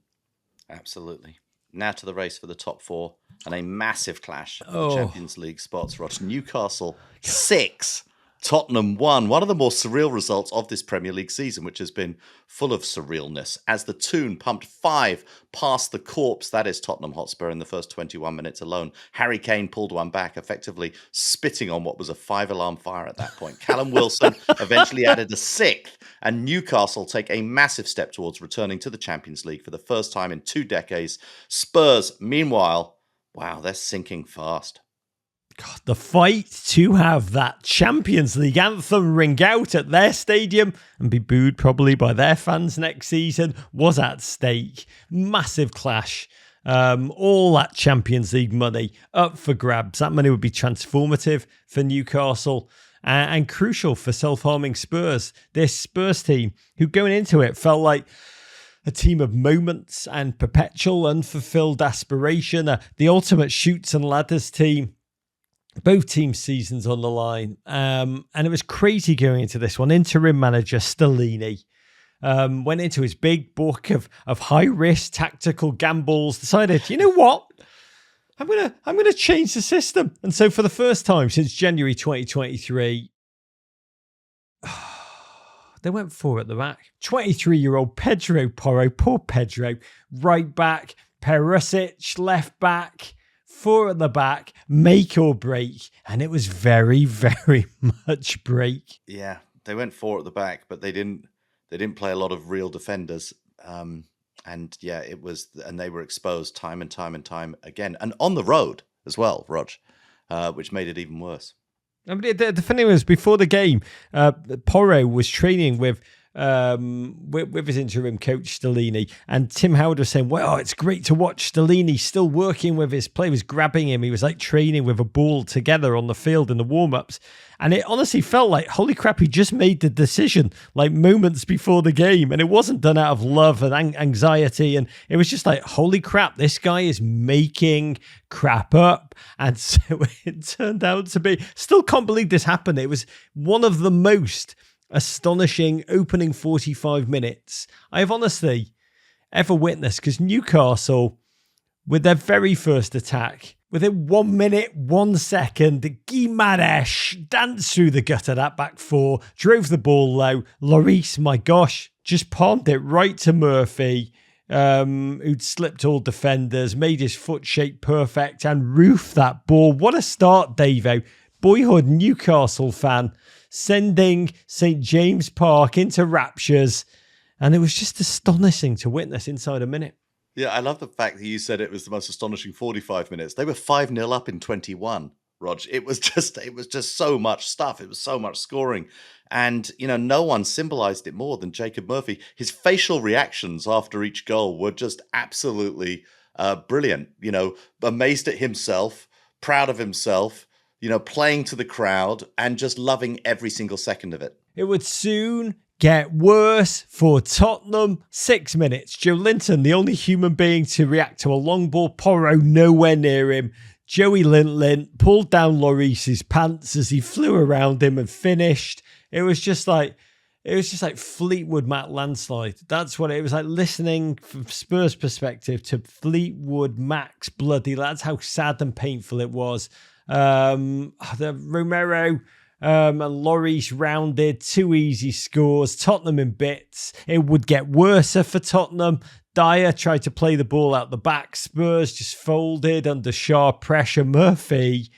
A: Absolutely. Now to the race for the top four and a massive clash for the Champions League spots. Rog, Newcastle 6, Tottenham 1. One of the more surreal results of this Premier League season, which has been full of surrealness, as the Toon pumped 5 past the corpse. That is Tottenham Hotspur in the first 21 minutes alone. Harry Kane pulled one back, effectively spitting on what was a 5-alarm fire at that point. Callum Wilson eventually added a 6th, and Newcastle take a massive step towards returning to the Champions League for the first time in 2 decades. Spurs, meanwhile, wow, they're sinking fast.
B: God, the fight to have that Champions League anthem ring out at their stadium and be booed probably by their fans next season was at stake. Massive clash. All that Champions League money up for grabs. That money would be transformative for Newcastle and crucial for self-harming Spurs. This Spurs team who going into it felt like a team of moments and perpetual unfulfilled aspiration. The ultimate shoots and ladders team. Both teams' seasons on the line. And it was crazy going into this one. Interim manager Stellini went into his big book of high-risk tactical gambles, decided, you know what? I'm gonna change the system. And so for the first time since January 2023, they went 4 at the back. 23-year-old Pedro Porro, poor Pedro, right back, Perisic, left back, 4 at the back, make or break. And it was very, very much break.
A: Yeah, they went 4 at the back, but they didn't play a lot of real defenders. And yeah, it was, and they were exposed time and time again. And on the road as well, Rog, which made it even worse.
B: I mean, the funny was, before the game, Porro was training with his interim coach Stellini, and Tim Howard was saying, well, it's great to watch Stellini still working with his play. He was grabbing him. He was like training with a ball together on the field in the warm-ups. And it honestly felt like, holy crap, he just made the decision like moments before the game. And it wasn't done out of love and anxiety. And it was just like, holy crap, this guy is making crap up. And so it turned out to be, still can't believe this happened. It was one of the most astonishing opening 45 minutes I have honestly ever witnessed, because Newcastle, with their very first attack, within 1 minute, 1 second, Guimaraes danced through the gut of that back four, drove the ball low. Lloris, my gosh, just palmed it right to Murphy, who'd slipped all defenders, made his foot shape perfect and roofed that ball. What a start, Davo. Boyhood Newcastle fan, sending St. James Park into raptures. And it was just astonishing to witness inside a minute.
A: Yeah, I love the fact that you said it was the most astonishing 45 minutes. They were 5-0 up in 21, Rog. It was just so much stuff. It was so much scoring. And, you know, no one symbolized it more than Jacob Murphy. His facial reactions after each goal were just absolutely brilliant. You know, amazed at himself, proud of himself, you know, playing to the crowd and just loving every single second of it.
B: It would soon get worse for Tottenham. 6 minutes. Joe Linton, the only human being to react to a long ball. Porro nowhere near him. Joey Lint pulled down Lloris's pants as he flew around him and finished. It was just like Fleetwood Mac landslide. That's what it was like, listening from Spurs' perspective to Fleetwood Mac's bloody. That's how sad and painful it was. The Romero and Lloris rounded, 2 easy scores. Tottenham in bits. It would get worse for Tottenham. Dyer tried to play the ball out the back. Spurs just folded under sharp pressure. Murphy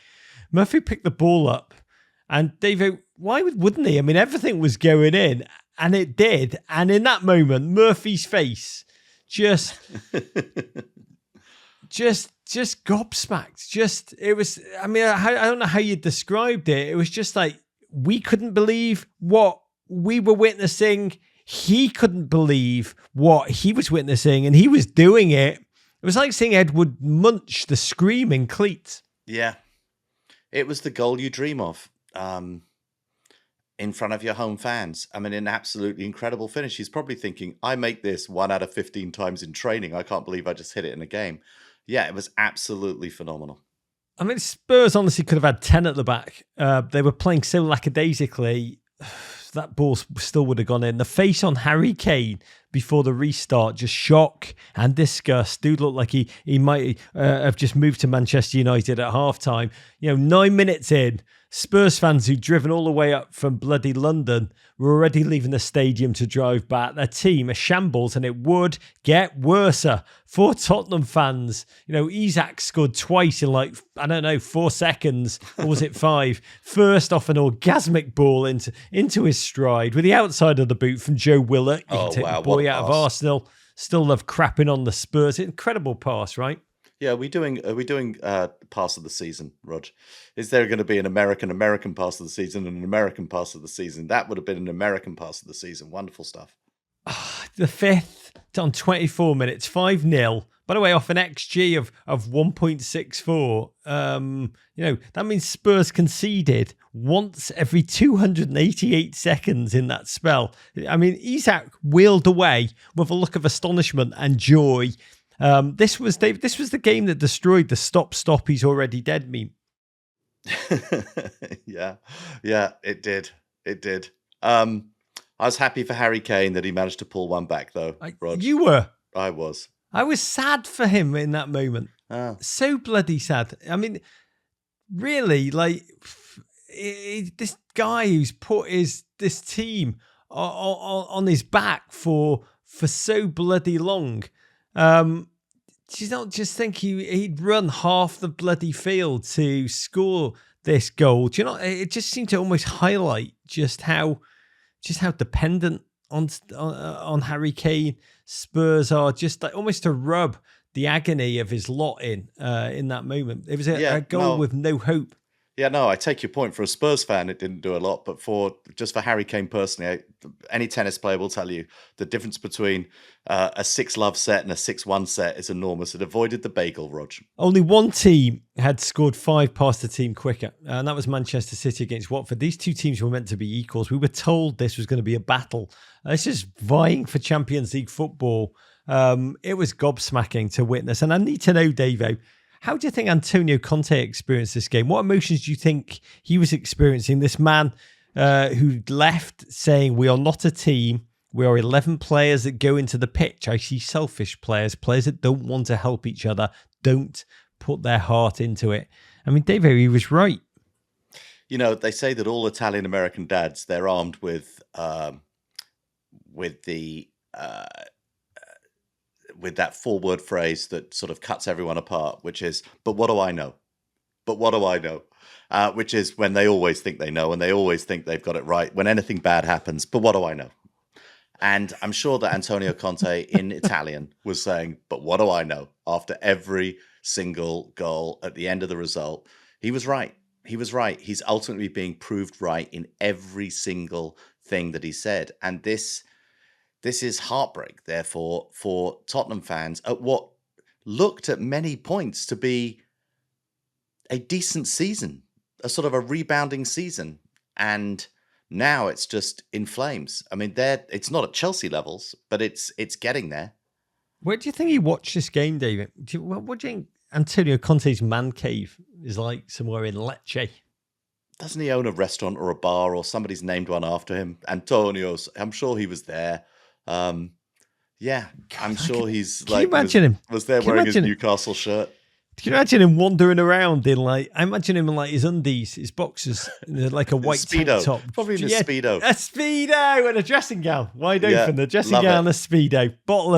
B: picked the ball up. And David, why wouldn't he? I mean, everything was going in, and it did. And in that moment, Murphy's face just gobsmacked. It was, I mean, I don't know how you described it. It was just like, we couldn't believe what we were witnessing. He couldn't believe what he was witnessing, and he was doing it. It was like seeing Edward Munch, the screaming cleat.
A: Yeah. It was the goal you dream of. In front of your home fans. I mean, an absolutely incredible finish. He's probably thinking, I make this 1 out of 15 times in training. I can't believe I just hit it in a game. Yeah, it was absolutely phenomenal.
B: I mean, Spurs honestly could have had 10 at the back. They were playing so lackadaisically. That ball still would have gone in. The face on Harry Kane before the restart, just shock and disgust. Dude looked like he might have just moved to Manchester United at halftime. 9 minutes in, Spurs fans who'd driven all the way up from bloody London were already leaving the stadium to drive back. Their team a shambles, and it would get worse for Tottenham fans. Isak scored twice in 4 seconds, or was it 5? First off an orgasmic ball into his stride with the outside of the boot from Joe Willock.
A: Oh, wow,
B: the boy out of Arsenal. Still love crapping on the Spurs. Incredible pass, right?
A: Yeah, are we doing pass of the season, Rog? Is there going to be an American pass of the season and an American pass of the season? That would have been an American pass of the season. Wonderful stuff.
B: The 5th on 24 minutes, 5-0. By the way, off an XG of 1.64. That means Spurs conceded once every 288 seconds in that spell. I mean, Isak wheeled away with a look of astonishment and joy. This was the game that destroyed the stop, he's already dead meme.
A: Yeah, it did. I was happy for Harry Kane that he managed to pull one back, though. Rog.
B: You were.
A: I was.
B: I was sad for him in that moment. So bloody sad. I mean, really, this guy who's put this team on his back for so bloody long. Do you not just think he'd run half the bloody field to score this goal? Do you know? It just seemed to almost highlight just how dependent on Harry Kane Spurs are, just like almost to rub the agony of his lot in that moment. It was a goal with no hope.
A: Yeah, no, I take your point. For a Spurs fan, it didn't do a lot, but for Harry Kane personally, any tennis player will tell you the difference between a 6-love set and a 6-1 set is enormous. It avoided the bagel, Rog. Only
B: one team had scored 5 past the team quicker, and that was Manchester City against Watford. These two teams were meant to be equals. We were told this was going to be a battle. It's just vying for Champions League football. It was gobsmacking to witness, and I need to know, Davo, how do you think Antonio Conte experienced this game? What emotions do you think he was experiencing? This man who left saying, we are not a team. We are 11 players that go into the pitch. I see selfish players that don't want to help each other, don't put their heart into it. I mean, Davo, he was right.
A: They say that all Italian-American dads, they're armed with that 4-word phrase that sort of cuts everyone apart, which is, but what do I know? But what do I know? Which is when they always think they know and they always think they've got it right. When anything bad happens, but what do I know? And I'm sure that Antonio Conte in Italian was saying, but what do I know? After every single goal at the end of the result, he was right. He's ultimately being proved right in every single thing that he said. And this is heartbreak, therefore, for Tottenham fans at what looked at many points to be a decent season, a sort of a rebounding season. And Now it's just in flames. I mean, it's not at Chelsea levels, but it's getting there.
B: Where do you think he watched this game, David? What do you think Antonio Conte's man cave is like somewhere in Lecce?
A: Doesn't he own a restaurant or a bar, or somebody's named one after him? Antonio's. I'm sure he was there. Yeah, I'm sure he's
B: can you imagine him?
A: Was there wearing his Newcastle shirt.
B: Can you imagine him wandering around in I imagine him in like his undies, his boxers, like a white tank top.
A: Probably in a Speedo.
B: A Speedo and a dressing gown. Wide open, the dressing gown, a Speedo. A bottle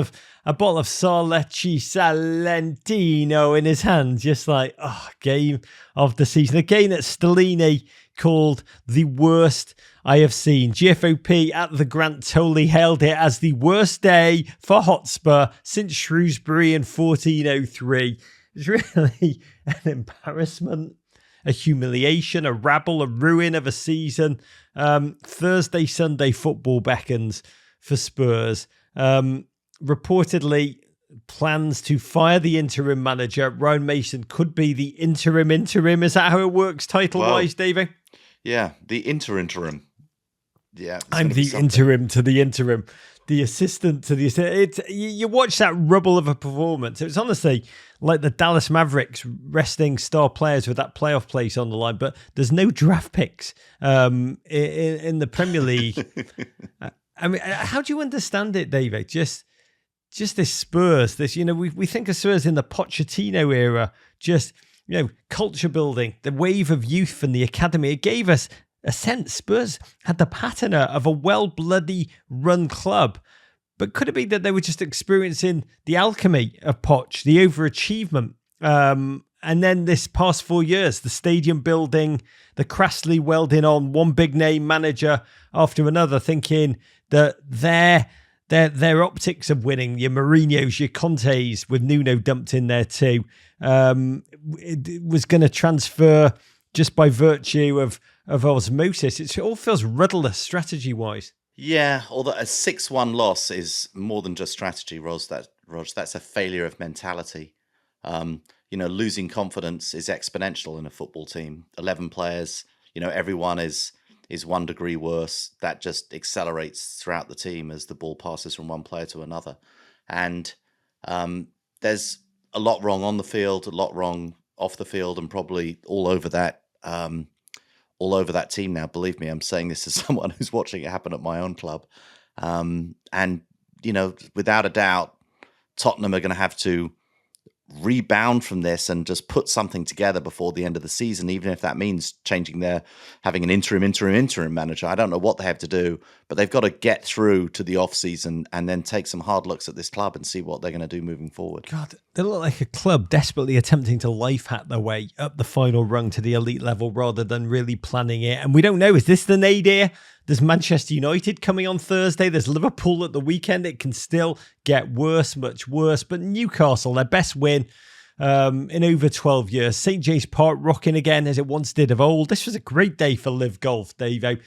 B: of Solecci Salentino in his hand. Just like, game of the season. A game that Stellini called the worst I have seen. GFOP at the Grant Tolley hailed it as the worst day for Hotspur since Shrewsbury in 1403. It's really an embarrassment, a humiliation, a rabble, a ruin of a season. Thursday, Sunday football beckons for Spurs. Reportedly, plans to fire the interim manager. Ryan Mason could be the interim. Is that how it works title-wise, Davey?
A: Yeah, the interim. Yeah,
B: I'm the interim to the interim. The assistant to the assistant. You watch that rubble of a performance. It's honestly like the Dallas Mavericks resting star players with that playoff place on the line, but there's no draft picks in the Premier League. I mean, how do you understand it, David? Just this Spurs, we think of Spurs in the Pochettino era, just, culture building, the wave of youth from the academy. It gave us a sense Spurs had the patina of a well-bloody run club. But could it be that they were just experiencing the alchemy of Poch, the overachievement? And then this past 4 years, the stadium building, the crassly welding on one big name manager after another, thinking that their optics of winning, your Mourinho's, your Conte's, with Nuno dumped in there too, it was going to transfer just by virtue of osmosis. It all feels rudderless strategy-wise.
A: Yeah, although a 6-1 loss is more than just strategy, Rog. That's a failure of mentality. Losing confidence is exponential in a football team. 11 players, everyone is 1 degree worse. That just accelerates throughout the team as the ball passes from one player to another. And there's a lot wrong on the field, a lot wrong off the field, and probably all over that team now. Believe me, I'm saying this as someone who's watching it happen at my own club. And, without a doubt, Tottenham are going to have to rebound from this and just put something together before the end of the season, even if that means having an interim manager. I don't know what they have to do, but they've got to get through to the off season and then take some hard looks at this club and see what they're going to do moving forward.
B: God, they look like a club desperately attempting to life hack their way up the final rung to the elite level rather than really planning it. And we don't know, is this the nadir? There's Manchester United coming on Thursday. There's Liverpool at the weekend. It can still get worse, much worse. But Newcastle, their best win in over 12 years. St. James Park rocking again as it once did of old. This was a great day for Live Golf, Davo,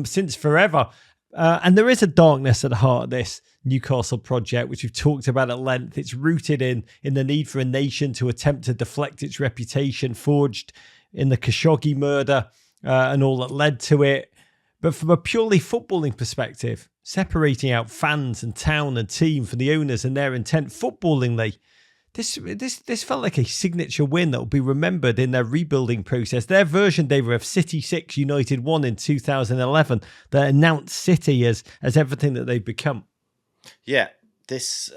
B: since forever. And there is a darkness at the heart of this Newcastle project, which we've talked about at length. It's rooted in the need for a nation to attempt to deflect its reputation, forged in the Khashoggi murder and all that led to it. But from a purely footballing perspective, separating out fans and town and team from the owners and their intent footballingly, this felt like a signature win that will be remembered in their rebuilding process. Their version, David, of City 6, United 1 in 2011, that announced City as everything that they've become.
A: Yeah, this,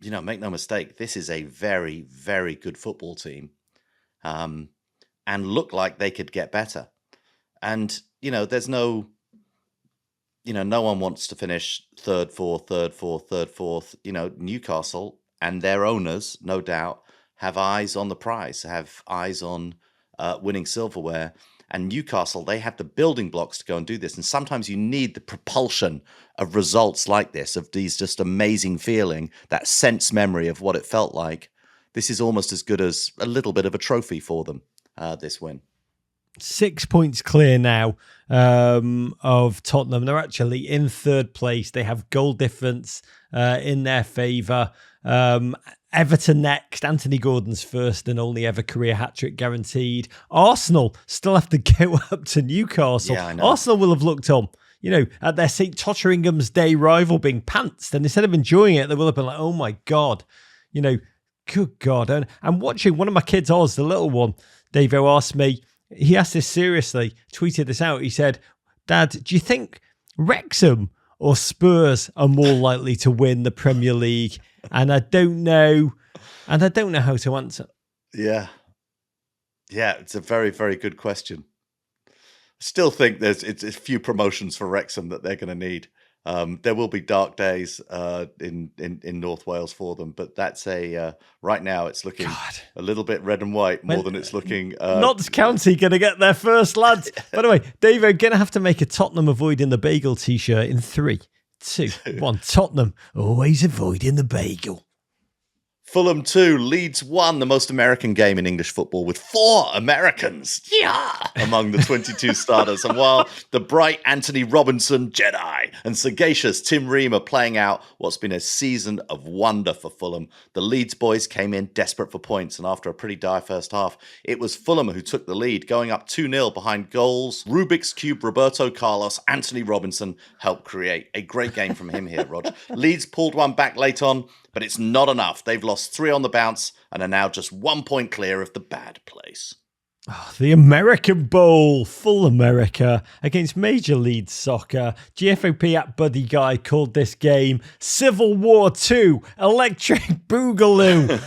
A: make no mistake, this is a very, very good football team, and look like they could get better. And, there's no one wants to finish third, fourth. Newcastle and their owners, no doubt, have eyes on the prize, have eyes on winning silverware. And Newcastle, they have the building blocks to go and do this. And sometimes you need the propulsion of results like this, of these just amazing feeling, that sense memory of what it felt like. This is almost as good as a little bit of a trophy for them, this win.
B: 6 points clear now of Tottenham. They're actually in third place. They have goal difference in their favour. And Everton next. Anthony Gordon's first and only ever career hat-trick guaranteed. Arsenal still have to go up to Newcastle.
A: Yeah, I know.
B: Arsenal will have looked on, at their St. Totteringham's Day rival being pantsed. And instead of enjoying it, they will have been like, oh my God, good God. And watching one of my kids, Oz, the little one, Davo asked me, he asked this seriously, tweeted this out. He said, Dad, do you think Wrexham or Spurs are more likely to win the Premier League? And I don't know how to answer.
A: Yeah. Yeah, it's a very, very good question. Still think it's a few promotions for Wrexham that they're going to need. There will be dark days in North Wales for them, but that's right now it's looking a little bit red and white more than it's looking.
B: Notts County going to get their first, lads. By the way, Dave, going to have to make a Tottenham avoiding the bagel t-shirt in 3, 2, 1. Tottenham always avoiding the bagel.
A: Fulham 2, Leeds 1, the most American game in English football with 4 Americans among the 22 starters. And while the bright Anthony Robinson Jedi and sagacious Tim Ream are playing out what's been a season of wonder for Fulham, the Leeds boys came in desperate for points. And after a pretty dire first half, it was Fulham who took the lead, going up 2-0 behind goals. Rubik's Cube, Roberto Carlos, Anthony Robinson helped create a great game from him here, Rog. Leeds pulled one back late on, but it's not enough. They've lost 3 on the bounce and are now just 1 point clear of the bad place.
B: Oh, the American Bowl, full America, against Major League Soccer. GFOP at Buddy Guy called this game Civil War 2, Electric Boogaloo.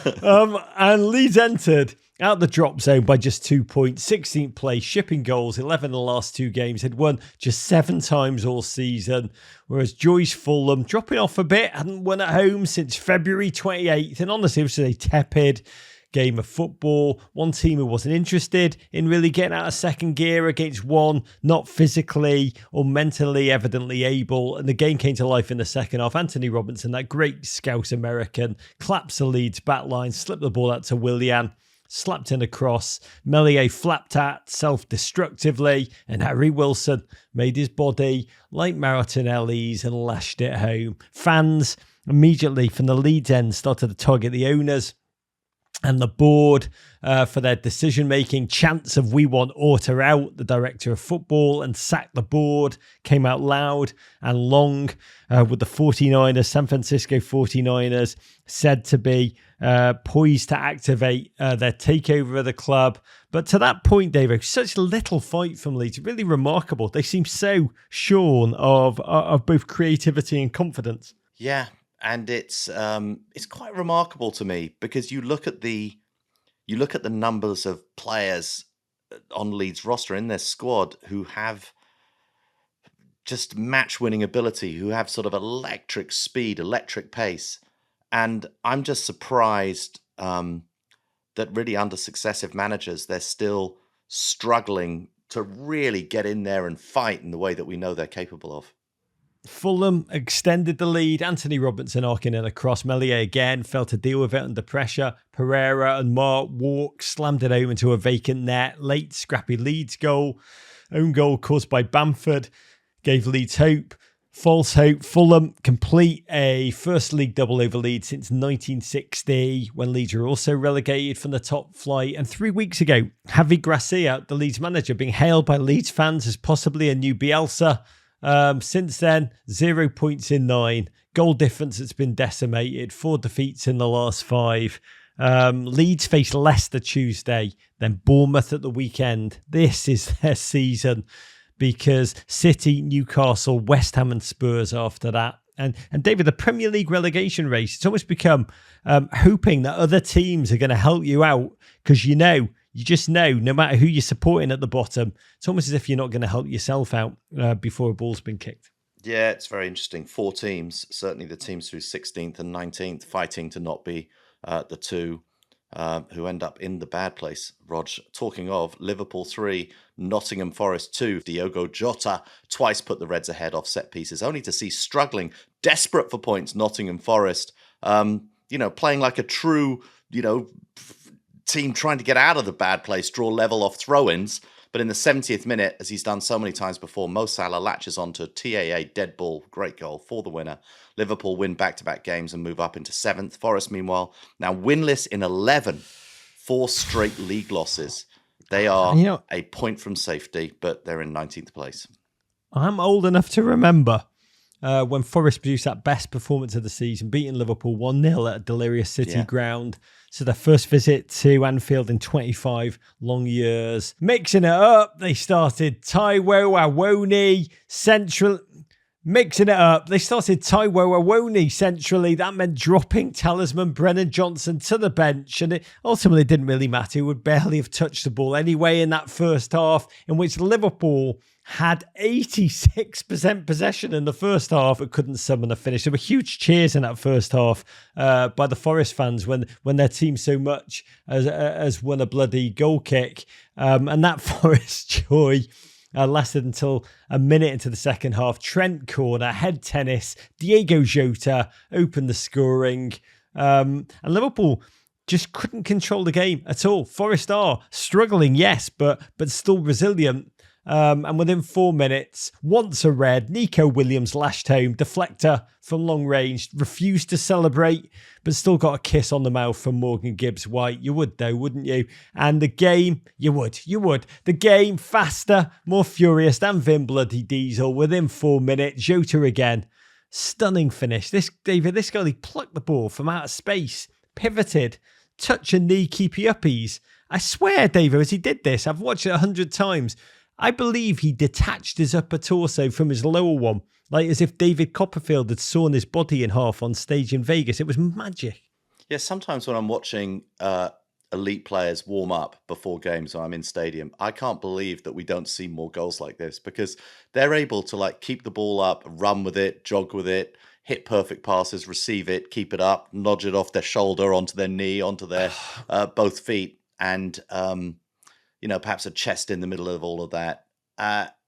B: And Leeds entered out the drop zone by just 2 points, 16th place, shipping goals, 11 in the last 2 games, had won just 7 times all season, whereas Joyce Fulham, dropping off a bit, hadn't won at home since February 28th, and honestly, it was a tepid game of football. One team who wasn't interested in really getting out of second gear against one, not physically or mentally evidently able, and the game came to life in the second half. Anthony Robinson, that great Scouse American, claps the Leeds back line, slipped the ball out to Willian, slapped in a cross, Melier flapped at self-destructively, and Harry Wilson made his body like Martinelli's and lashed it home. Fans immediately from the Leeds end started to target the owners and the board for their decision-making. Chants of "We want Orta out," the director of football, and "Sack the board" came out loud and long, with the 49ers, San Francisco 49ers, said to be poised to activate their takeover of the club. But to that point, Dave, such little fight from Leeds, really remarkable. They seem so shorn of both creativity and confidence.
A: Yeah. And it's quite remarkable to me because you look at the numbers of players on Leeds' roster in their squad who have just match-winning ability, who have sort of electric speed, electric pace, and I'm just surprised that really under successive managers they're still struggling to really get in there and fight in the way that we know they're capable of.
B: Fulham extended the lead. Anthony Robinson arcing in a cross. Melier again failed to deal with it under pressure. Pereira and Mark Walk slammed it home into a vacant net. Late scrappy Leeds goal. Own goal caused by Bamford gave Leeds hope. False hope. Fulham complete a first league double over Leeds since 1960, when Leeds were also relegated from the top flight. And 3 weeks ago, Javi Gracia, the Leeds manager, being hailed by Leeds fans as possibly a new Bielsa. Since then, 0 points in 9. Goal difference that's been decimated. 4 defeats in the last 5. Leeds face Leicester Tuesday, then Bournemouth at the weekend. This is their season, because City, Newcastle, West Ham and Spurs after that. And David, the Premier League relegation race, it's almost become hoping that other teams are going to help you out, because you just know, no matter who you're supporting at the bottom, it's almost as if you're not going to help yourself out before a ball's been kicked. Yeah,
A: it's very interesting. 4 teams, certainly the teams through 16th and 19th, fighting to not be the 2 who end up in the bad place. Rog, talking of, Liverpool 3, Nottingham Forest 2. Diogo Jota twice put the Reds ahead off set pieces, only to see struggling, desperate for points, Nottingham Forest, playing like a true, team trying to get out of the bad place, draw level off throw-ins. But in the 70th minute, as he's done so many times before, Mo Salah latches onto a TAA dead ball, great goal for the winner. Liverpool win back-to-back games and move up into 7th. Forest, meanwhile, now winless in 11, 4 straight league losses. They are a point from safety, but they're in 19th place.
B: I'm old enough to remember when Forest produced that best performance of the season, beating Liverpool 1-0 at Delirious City ground. So their first visit to Anfield in 25 long years. Mixing it up, they started Taiwo Awoniyi centrally. That meant dropping talisman Brennan Johnson to the bench, and it ultimately didn't really matter. He would barely have touched the ball anyway in that first half, in which Liverpool had 86% possession in the first half, but couldn't summon a finish. There were huge cheers in that first half by the Forest fans when their team so much as won a bloody goal kick. And that Forest joy lasted until a minute into the second half. Trent corner, head tennis, Diego Jota opened the scoring. And Liverpool just couldn't control the game at all. Forest are struggling, yes, but still resilient. And within 4 minutes, once a red, Nico Williams lashed home, deflector from long range, refused to celebrate, but still got a kiss on the mouth from Morgan Gibbs-White. You would though, wouldn't you? And the game, you would. The game, faster, more furious than Vin Bloody Diesel. Within 4 minutes, Jota again. Stunning finish. This guy, he plucked the ball from out of space, pivoted, touch and knee keepy uppies. I swear, Davo, as he did this, I've watched it 100 times. I believe he detached his upper torso from his lower one, like as if David Copperfield had sawn his body in half on stage in Vegas. It was magic.
A: Yeah, sometimes when I'm watching elite players warm up before games when I'm in stadium, I can't believe that we don't see more goals like this, because they're able to keep the ball up, run with it, jog with it, hit perfect passes, receive it, keep it up, nudge it off their shoulder onto their knee, onto their both feet, and perhaps a chest in the middle of all of that.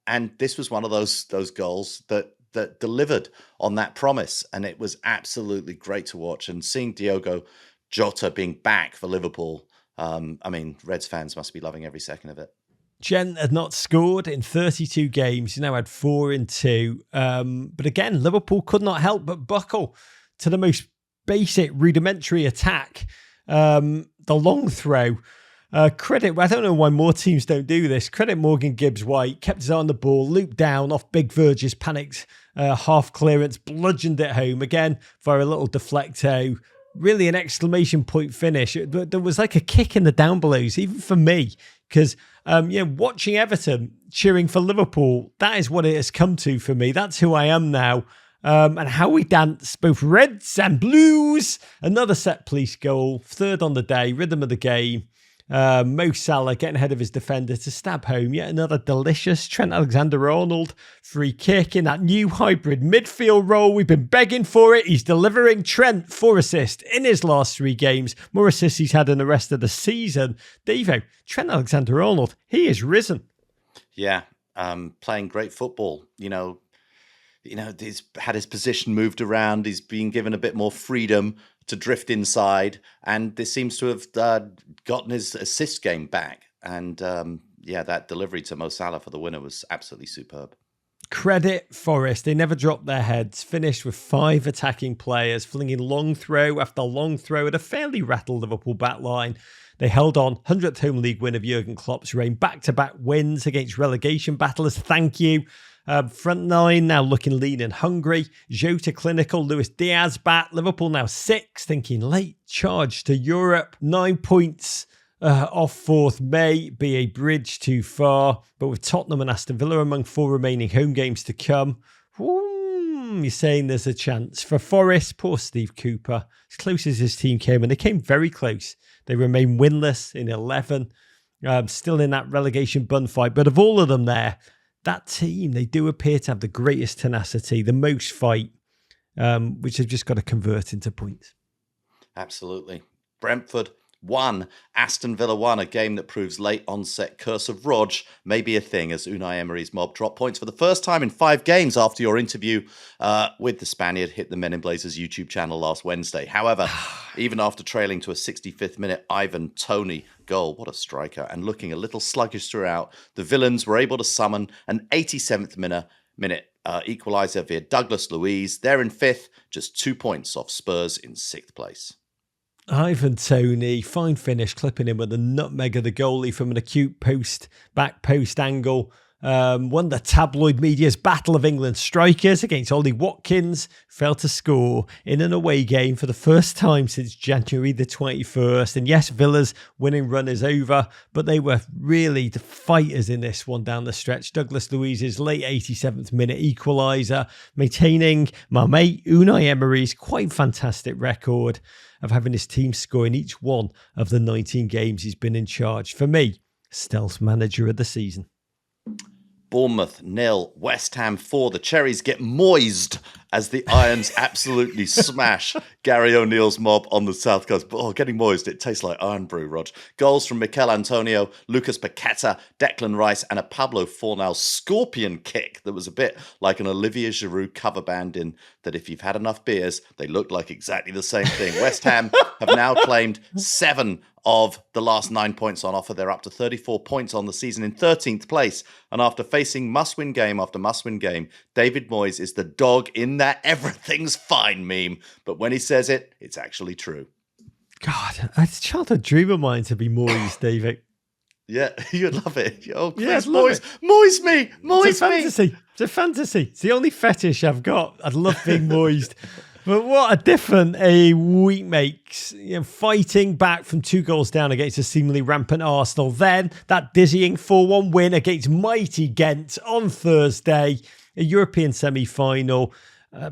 A: And this was one of those goals that delivered on that promise. And it was absolutely great to watch. And seeing Diogo Jota being back for Liverpool, Reds fans must be loving every second of it.
B: Gent had not scored in 32 games. He now had 4 in 2. But again, Liverpool could not help but buckle to the most basic rudimentary attack. The long throw. Credit, I don't know why more teams don't do this. Credit Morgan Gibbs-White, kept his eye on the ball, looped down off Big Verge's panicked half clearance, bludgeoned it home again for a little deflecto. Really an exclamation point finish. There was like a kick in the down belows, even for me, because watching Everton cheering for Liverpool, that is what it has come to for me. That's who I am now. And how we dance, both Reds and Blues. Another set piece goal, 3rd on the day, rhythm of the game. Mo Salah getting ahead of his defender to stab home yet another delicious Trent Alexander-Arnold free kick in that new hybrid midfield role. We've been begging for it. He's delivering. Trent, 4 assists in his last 3 games. More assists he's had in the rest of the season. Davo, Trent Alexander-Arnold, he is risen.
A: Yeah, playing great football. He's had his position moved around. He's been given a bit more freedom to drift inside, and this seems to have gotten his assist game back. And that delivery to Mo Salah for the winner was absolutely superb.
B: Credit Forest. They never dropped their heads. Finished with 5 attacking players, flinging long throw after long throw at a fairly rattled Liverpool backline. They held on. 100th home league win of Jurgen Klopp's reign. Back-to-back wins against relegation battlers. Thank you. Front 9 now looking lean and hungry. Jota clinical. Luis Diaz back. Liverpool now 6, thinking late charge to Europe. 9 points off 4th may be a bridge too far. But with Tottenham and Aston Villa among 4 remaining home games to come, you're saying there's a chance. For Forest, poor Steve Cooper, as close as his team came, and they came very close. They remain winless in 11, still in that relegation bun fight. But of all of them there, that team, they do appear to have the greatest tenacity, the most fight, which they've just got to convert into points.
A: Absolutely. Brentford 1. Aston Villa 1, a game that proves late onset curse of Rog may be a thing as Unai Emery's mob drop points for the first time in 5 games after your interview with the Spaniard hit the Men in Blazers YouTube channel last Wednesday. However, even after trailing to a 65th minute Ivan Toney goal, what a striker, and looking a little sluggish throughout, the Villains were able to summon an 87th minute equaliser via Douglas Luiz. They're in 5th, just 2 points off Spurs in 6th place.
B: Ivan Toney, fine finish, clipping him with a nutmeg of the goalie from an acute back post angle. Won the tabloid media's Battle of England strikers against Ollie Watkins. Failed to score in an away game for the first time since January the 21st. And yes, Villa's winning run is over, but they were really the fighters in this one down the stretch. Douglas Luiz's late 87th minute equaliser, maintaining my mate Unai Emery's quite fantastic record of having his team score in each one of the 19 games he's been in charge. For me, stealth manager of the season.
A: Bournemouth 0, West Ham 4. The Cherries get moised as the Irons absolutely smash Gary O'Neill's mob on the South Coast. Oh, getting moist. It tastes like iron brew, Rog. Goals from Mikel Antonio, Lucas Paqueta, Declan Rice, and a Pablo Fornal scorpion kick that was a bit like an Olivier Giroud cover band in that if you've had enough beers, they look like exactly the same thing. West Ham have now claimed 7 of the last 9 points on offer. They're up to 34 points on the season in 13th place. And after facing must-win game after must-win game, David Moyes is the dog in that everything's fine meme. But when he says it, it's actually true.
B: God, it's a childhood dream of mine to be Moyes, David.
A: Yeah, you'd love it. Oh, please,
B: yeah, Moyes.
A: Moyes me. Moyes
B: it's a fantasy. It's a fantasy. It's the only fetish I've got. I'd love being moised. But what a difference a week makes. Fighting back from 2 goals down against a seemingly rampant Arsenal. Then that dizzying 4-1 win against mighty Ghent on Thursday. A European semi-final,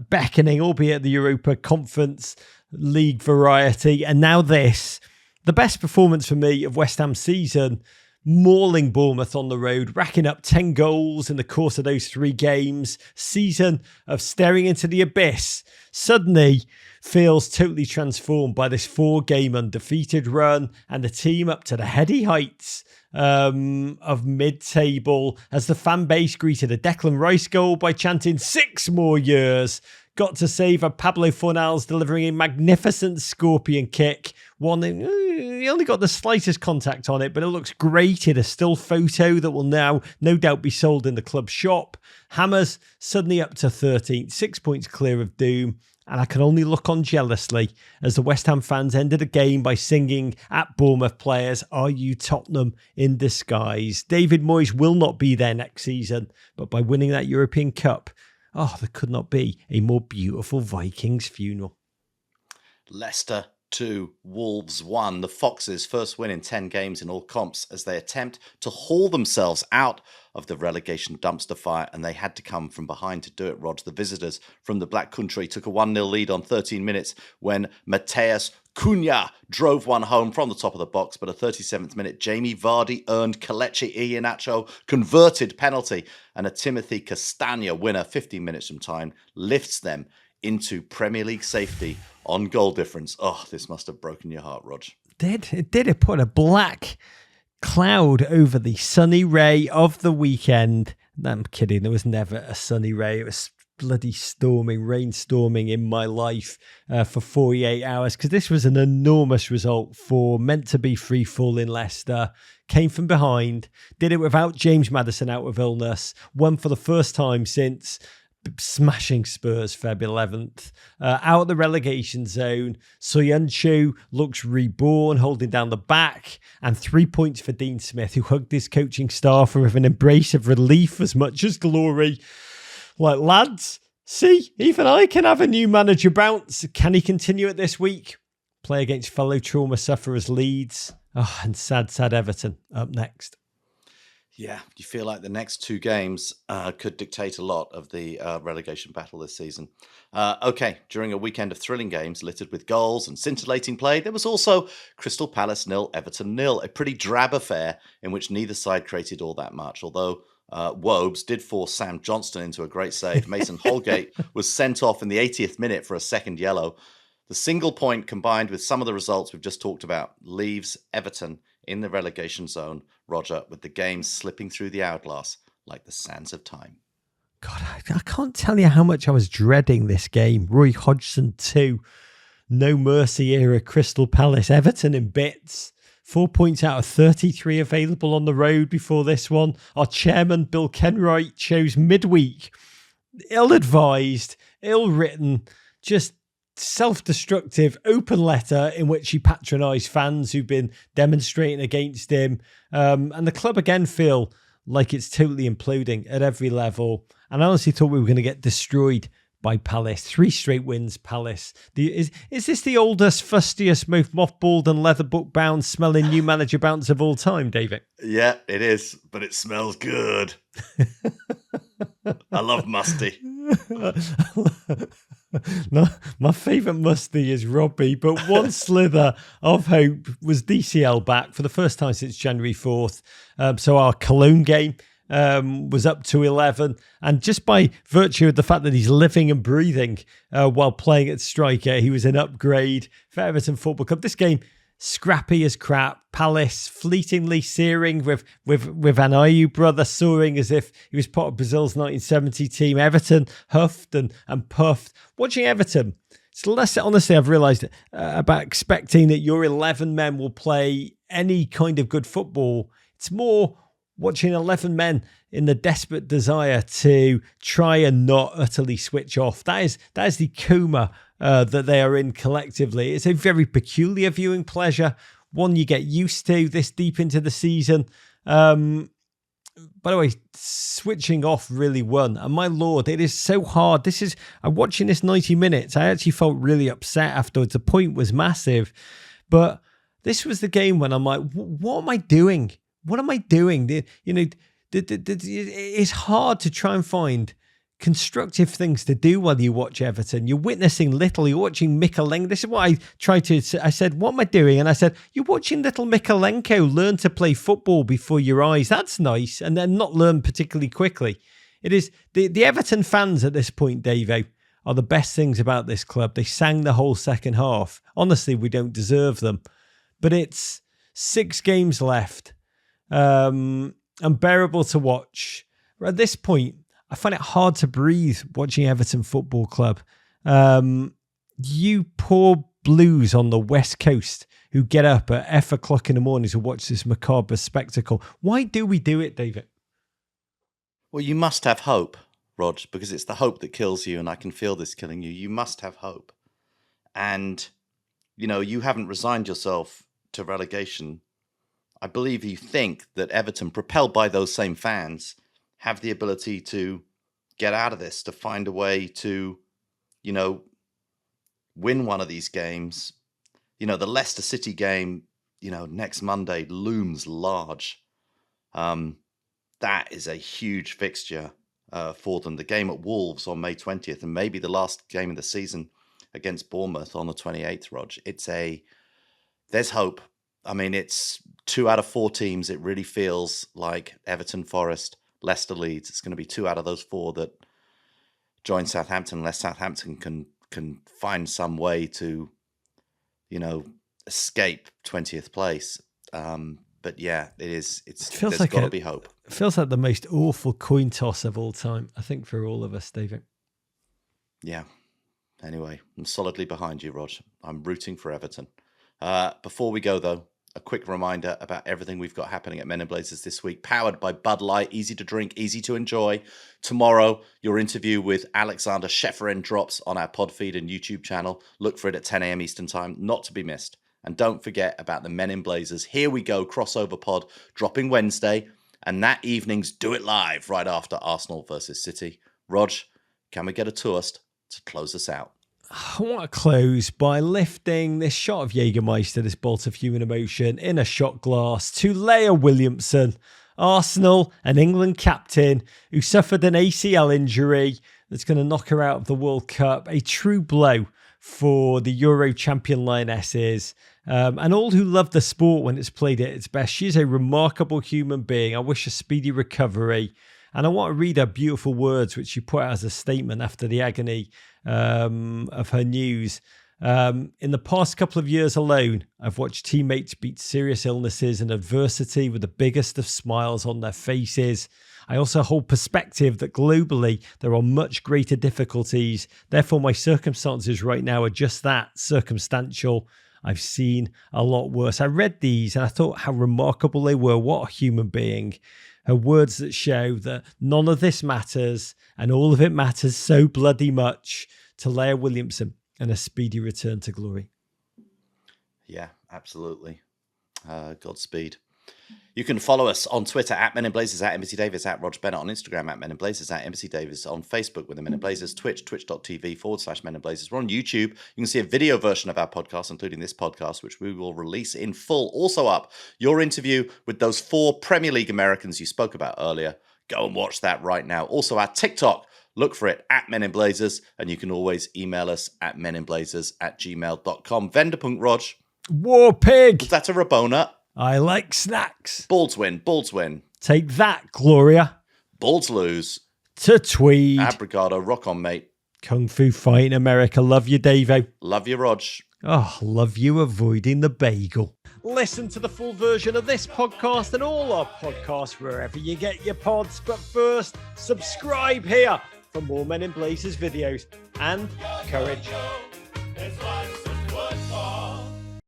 B: beckoning, albeit the Europa Conference League variety. And now this, the best performance for me of West Ham's season, mauling Bournemouth on the road, racking up 10 goals in the course of those 3 games. Season of staring into the abyss suddenly feels totally transformed by this 4-game undefeated run and the team up to the heady heights of mid-table as the fan base greeted a Declan Rice goal by chanting 6 more years. Got to savour Pablo Fornals delivering a magnificent scorpion kick. One, he only got the slightest contact on it, but it looks great in a still photo that will now no doubt be sold in the club shop. Hammers suddenly up to 13th, 6 points clear of doom. And I can only look on jealously as the West Ham fans ended the game by singing at Bournemouth players, "Are you Tottenham in disguise?" David Moyes will not be there next season, but by winning that European Cup, there could not be a more beautiful Vikings funeral.
A: Leicester 2, Wolves 1. The Foxes' first win in 10 games in all comps as they attempt to haul themselves out of the relegation dumpster fire, and they had to come from behind to do it, Rog. The visitors from the Black Country took a 1-0 lead on 13 minutes when Mateus Cunha drove one home from the top of the box, but a 37th minute Jamie Vardy earned Kelechi Iheanacho converted penalty, and a Timothy Castagna winner 15 minutes from time lifts them into Premier League safety on goal difference. Oh, this must have broken your heart, Rog.
B: It put a black cloud over the sunny ray of the weekend. No, I'm kidding. There was never a sunny ray. It was bloody rainstorming in my life for 48 hours because this was an enormous result for meant to be free fall in Leicester. Came from behind, did it without James Maddison out of illness, won for the first time since smashing Spurs Feb 11th. Out of the relegation zone, Soyuncu looks reborn, holding down the back, and 3 points for Dean Smith, who hugged his coaching staff with an embrace of relief as much as glory. Like, lads, see, even I can have a new manager bounce. Can he continue it this week? Play against fellow trauma sufferers Leeds. And sad Everton up next.
A: Yeah, you feel like the next 2 games could dictate a lot of the relegation battle this season. During a weekend of thrilling games littered with goals and scintillating play, there was also Crystal Palace 0, Everton 0, a pretty drab affair in which neither side created all that much, although Wobes did force Sam Johnston into a great save. Mason Holgate was sent off in the 80th minute for a second yellow. The single point combined with some of the results we've just talked about leaves Everton in the relegation zone, Roger, with the game slipping through the hourglass like the sands of time.
B: God, I can't tell you how much I was dreading this game. Roy Hodgson 2, no mercy era Crystal Palace, Everton in bits. 4 points out of 33 available on the road before this one. Our chairman, Bill Kenwright, chose midweek. Ill-advised, ill-written, just self-destructive open letter in which he patronised fans who've been demonstrating against him. And the club again feel like it's totally imploding at every level. And I honestly thought we were going to get destroyed by Palace. 3 straight wins, Palace. Is this the oldest, fustiest, most mothballed and leather book bound smelling new manager bounce of all time, David?
A: Yeah, it is, but it smells good. I love musty.
B: No, my favourite musty is Robbie, but one slither of hope was DCL back for the first time since January 4th. So our Cologne game was up to 11. And just by virtue of the fact that he's living and breathing while playing at striker, he was an upgrade for Everton Football Club. This game, scrappy as crap. Palace fleetingly searing with an Ayew brother soaring as if he was part of Brazil's 1970 team. Everton huffed and puffed. Watching Everton, it's less, honestly, I've realised about expecting that your 11 men will play any kind of good football. It's more watching 11 men in the desperate desire to try and not utterly switch off. That is the coma that they are in collectively. It's a very peculiar viewing pleasure, one you get used to this deep into the season. By the way, switching off really won. And my Lord, it is so hard. I'm watching this 90 minutes. I actually felt really upset afterwards. The point was massive. But this was the game when I'm like, what am I doing? What am I doing? It's hard to try and find constructive things to do while you watch Everton. You're witnessing little. You're watching Mikalenko. This is what I tried to say. I said, what am I doing? And I said, you're watching little Mikalenko learn to play football before your eyes. That's nice. And then not learn particularly quickly. It is the Everton fans at this point, Davo, are the best things about this club. They sang the whole second half. Honestly, we don't deserve them. But it's 6 games left. Unbearable to watch. At this point, I find it hard to breathe watching Everton Football Club. You poor blues on the West Coast who get up at F o'clock in the morning to watch this macabre spectacle. Why do we do it, David?
A: Well, you must have hope, Rog, because it's the hope that kills you, and I can feel this killing you. You must have hope. And, you haven't resigned yourself to relegation. I believe you think that Everton, propelled by those same fans, have the ability to get out of this, to find a way to, win one of these games. The Leicester City game, next Monday looms large. That is a huge fixture for them. The game at Wolves on May 20th, and maybe the last game of the season against Bournemouth on the 28th, Rog. There's hope. I mean, it's 2 out of 4 teams. It really feels like Everton, Forest, Leicester, Leeds. It's going to be 2 out of those 4 that join Southampton, unless Southampton can find some way to, escape 20th place. But yeah, there's got to be hope.
B: It feels like the most awful coin toss of all time, I think, for all of us, David.
A: Yeah. Anyway, I'm solidly behind you, Rog. I'm rooting for Everton. Before we go, though, a quick reminder about everything we've got happening at Men in Blazers this week. Powered by Bud Light, easy to drink, easy to enjoy. Tomorrow, your interview with Alexander Sheffield drops on our pod feed and YouTube channel. Look for it at 10 a.m. Eastern Time, not to be missed. And don't forget about the Men in Blazers Here We Go crossover pod dropping Wednesday. And that evening's Do It Live right after Arsenal versus City. Rog, can we get a toast to close us out?
B: I want to close by lifting this shot of Jägermeister, this bolt of human emotion, in a shot glass to Leah Williamson, Arsenal and England captain, who suffered an ACL injury that's going to knock her out of the World Cup. A true blow for the Euro champion Lionesses and all who love the sport when it's played at its best. She's a remarkable human being. I wish a speedy recovery. And I want to read her beautiful words, which she put out as a statement after the agony of her news. In the past couple of years alone, I've watched teammates beat serious illnesses and adversity with the biggest of smiles on their faces. I also hold perspective that globally there are much greater difficulties. Therefore, my circumstances right now are just that, circumstantial. I've seen a lot worse. I read these and I thought how remarkable they were. What a human being. Her words that show that none of this matters and all of it matters so bloody much. To Leah Williamson and a speedy return to glory.
A: Yeah, absolutely. Godspeed. You can follow us on Twitter at Men in Blazers, at Embassy Davis, at Rog Bennett, on Instagram at Men in Blazers, at Embassy Davis, on Facebook with the Men in Blazers, twitch.tv/Men in Blazers. We're on YouTube. You can see a video version of our podcast, including this podcast, which we will release in full. Also up, your interview with those 4 Premier League Americans you spoke about earlier. Go and watch that right now. Also, our TikTok. Look for it at Men in Blazers, and you can always email us at meninblazers@gmail.com. Venderpunk Rog.
B: War pig.
A: Is that a Rabona?
B: I like snacks.
A: Balls win.
B: Take that, Gloria.
A: Balls lose.
B: To Tweed.
A: Abrigado, rock on, mate.
B: Kung Fu Fight in America. Love you, Davo.
A: Love you, Rog.
B: Oh, love you avoiding the bagel. Listen to the full version of this podcast and all our podcasts wherever you get your pods. But first, subscribe here for more Men in Blazers videos and courage.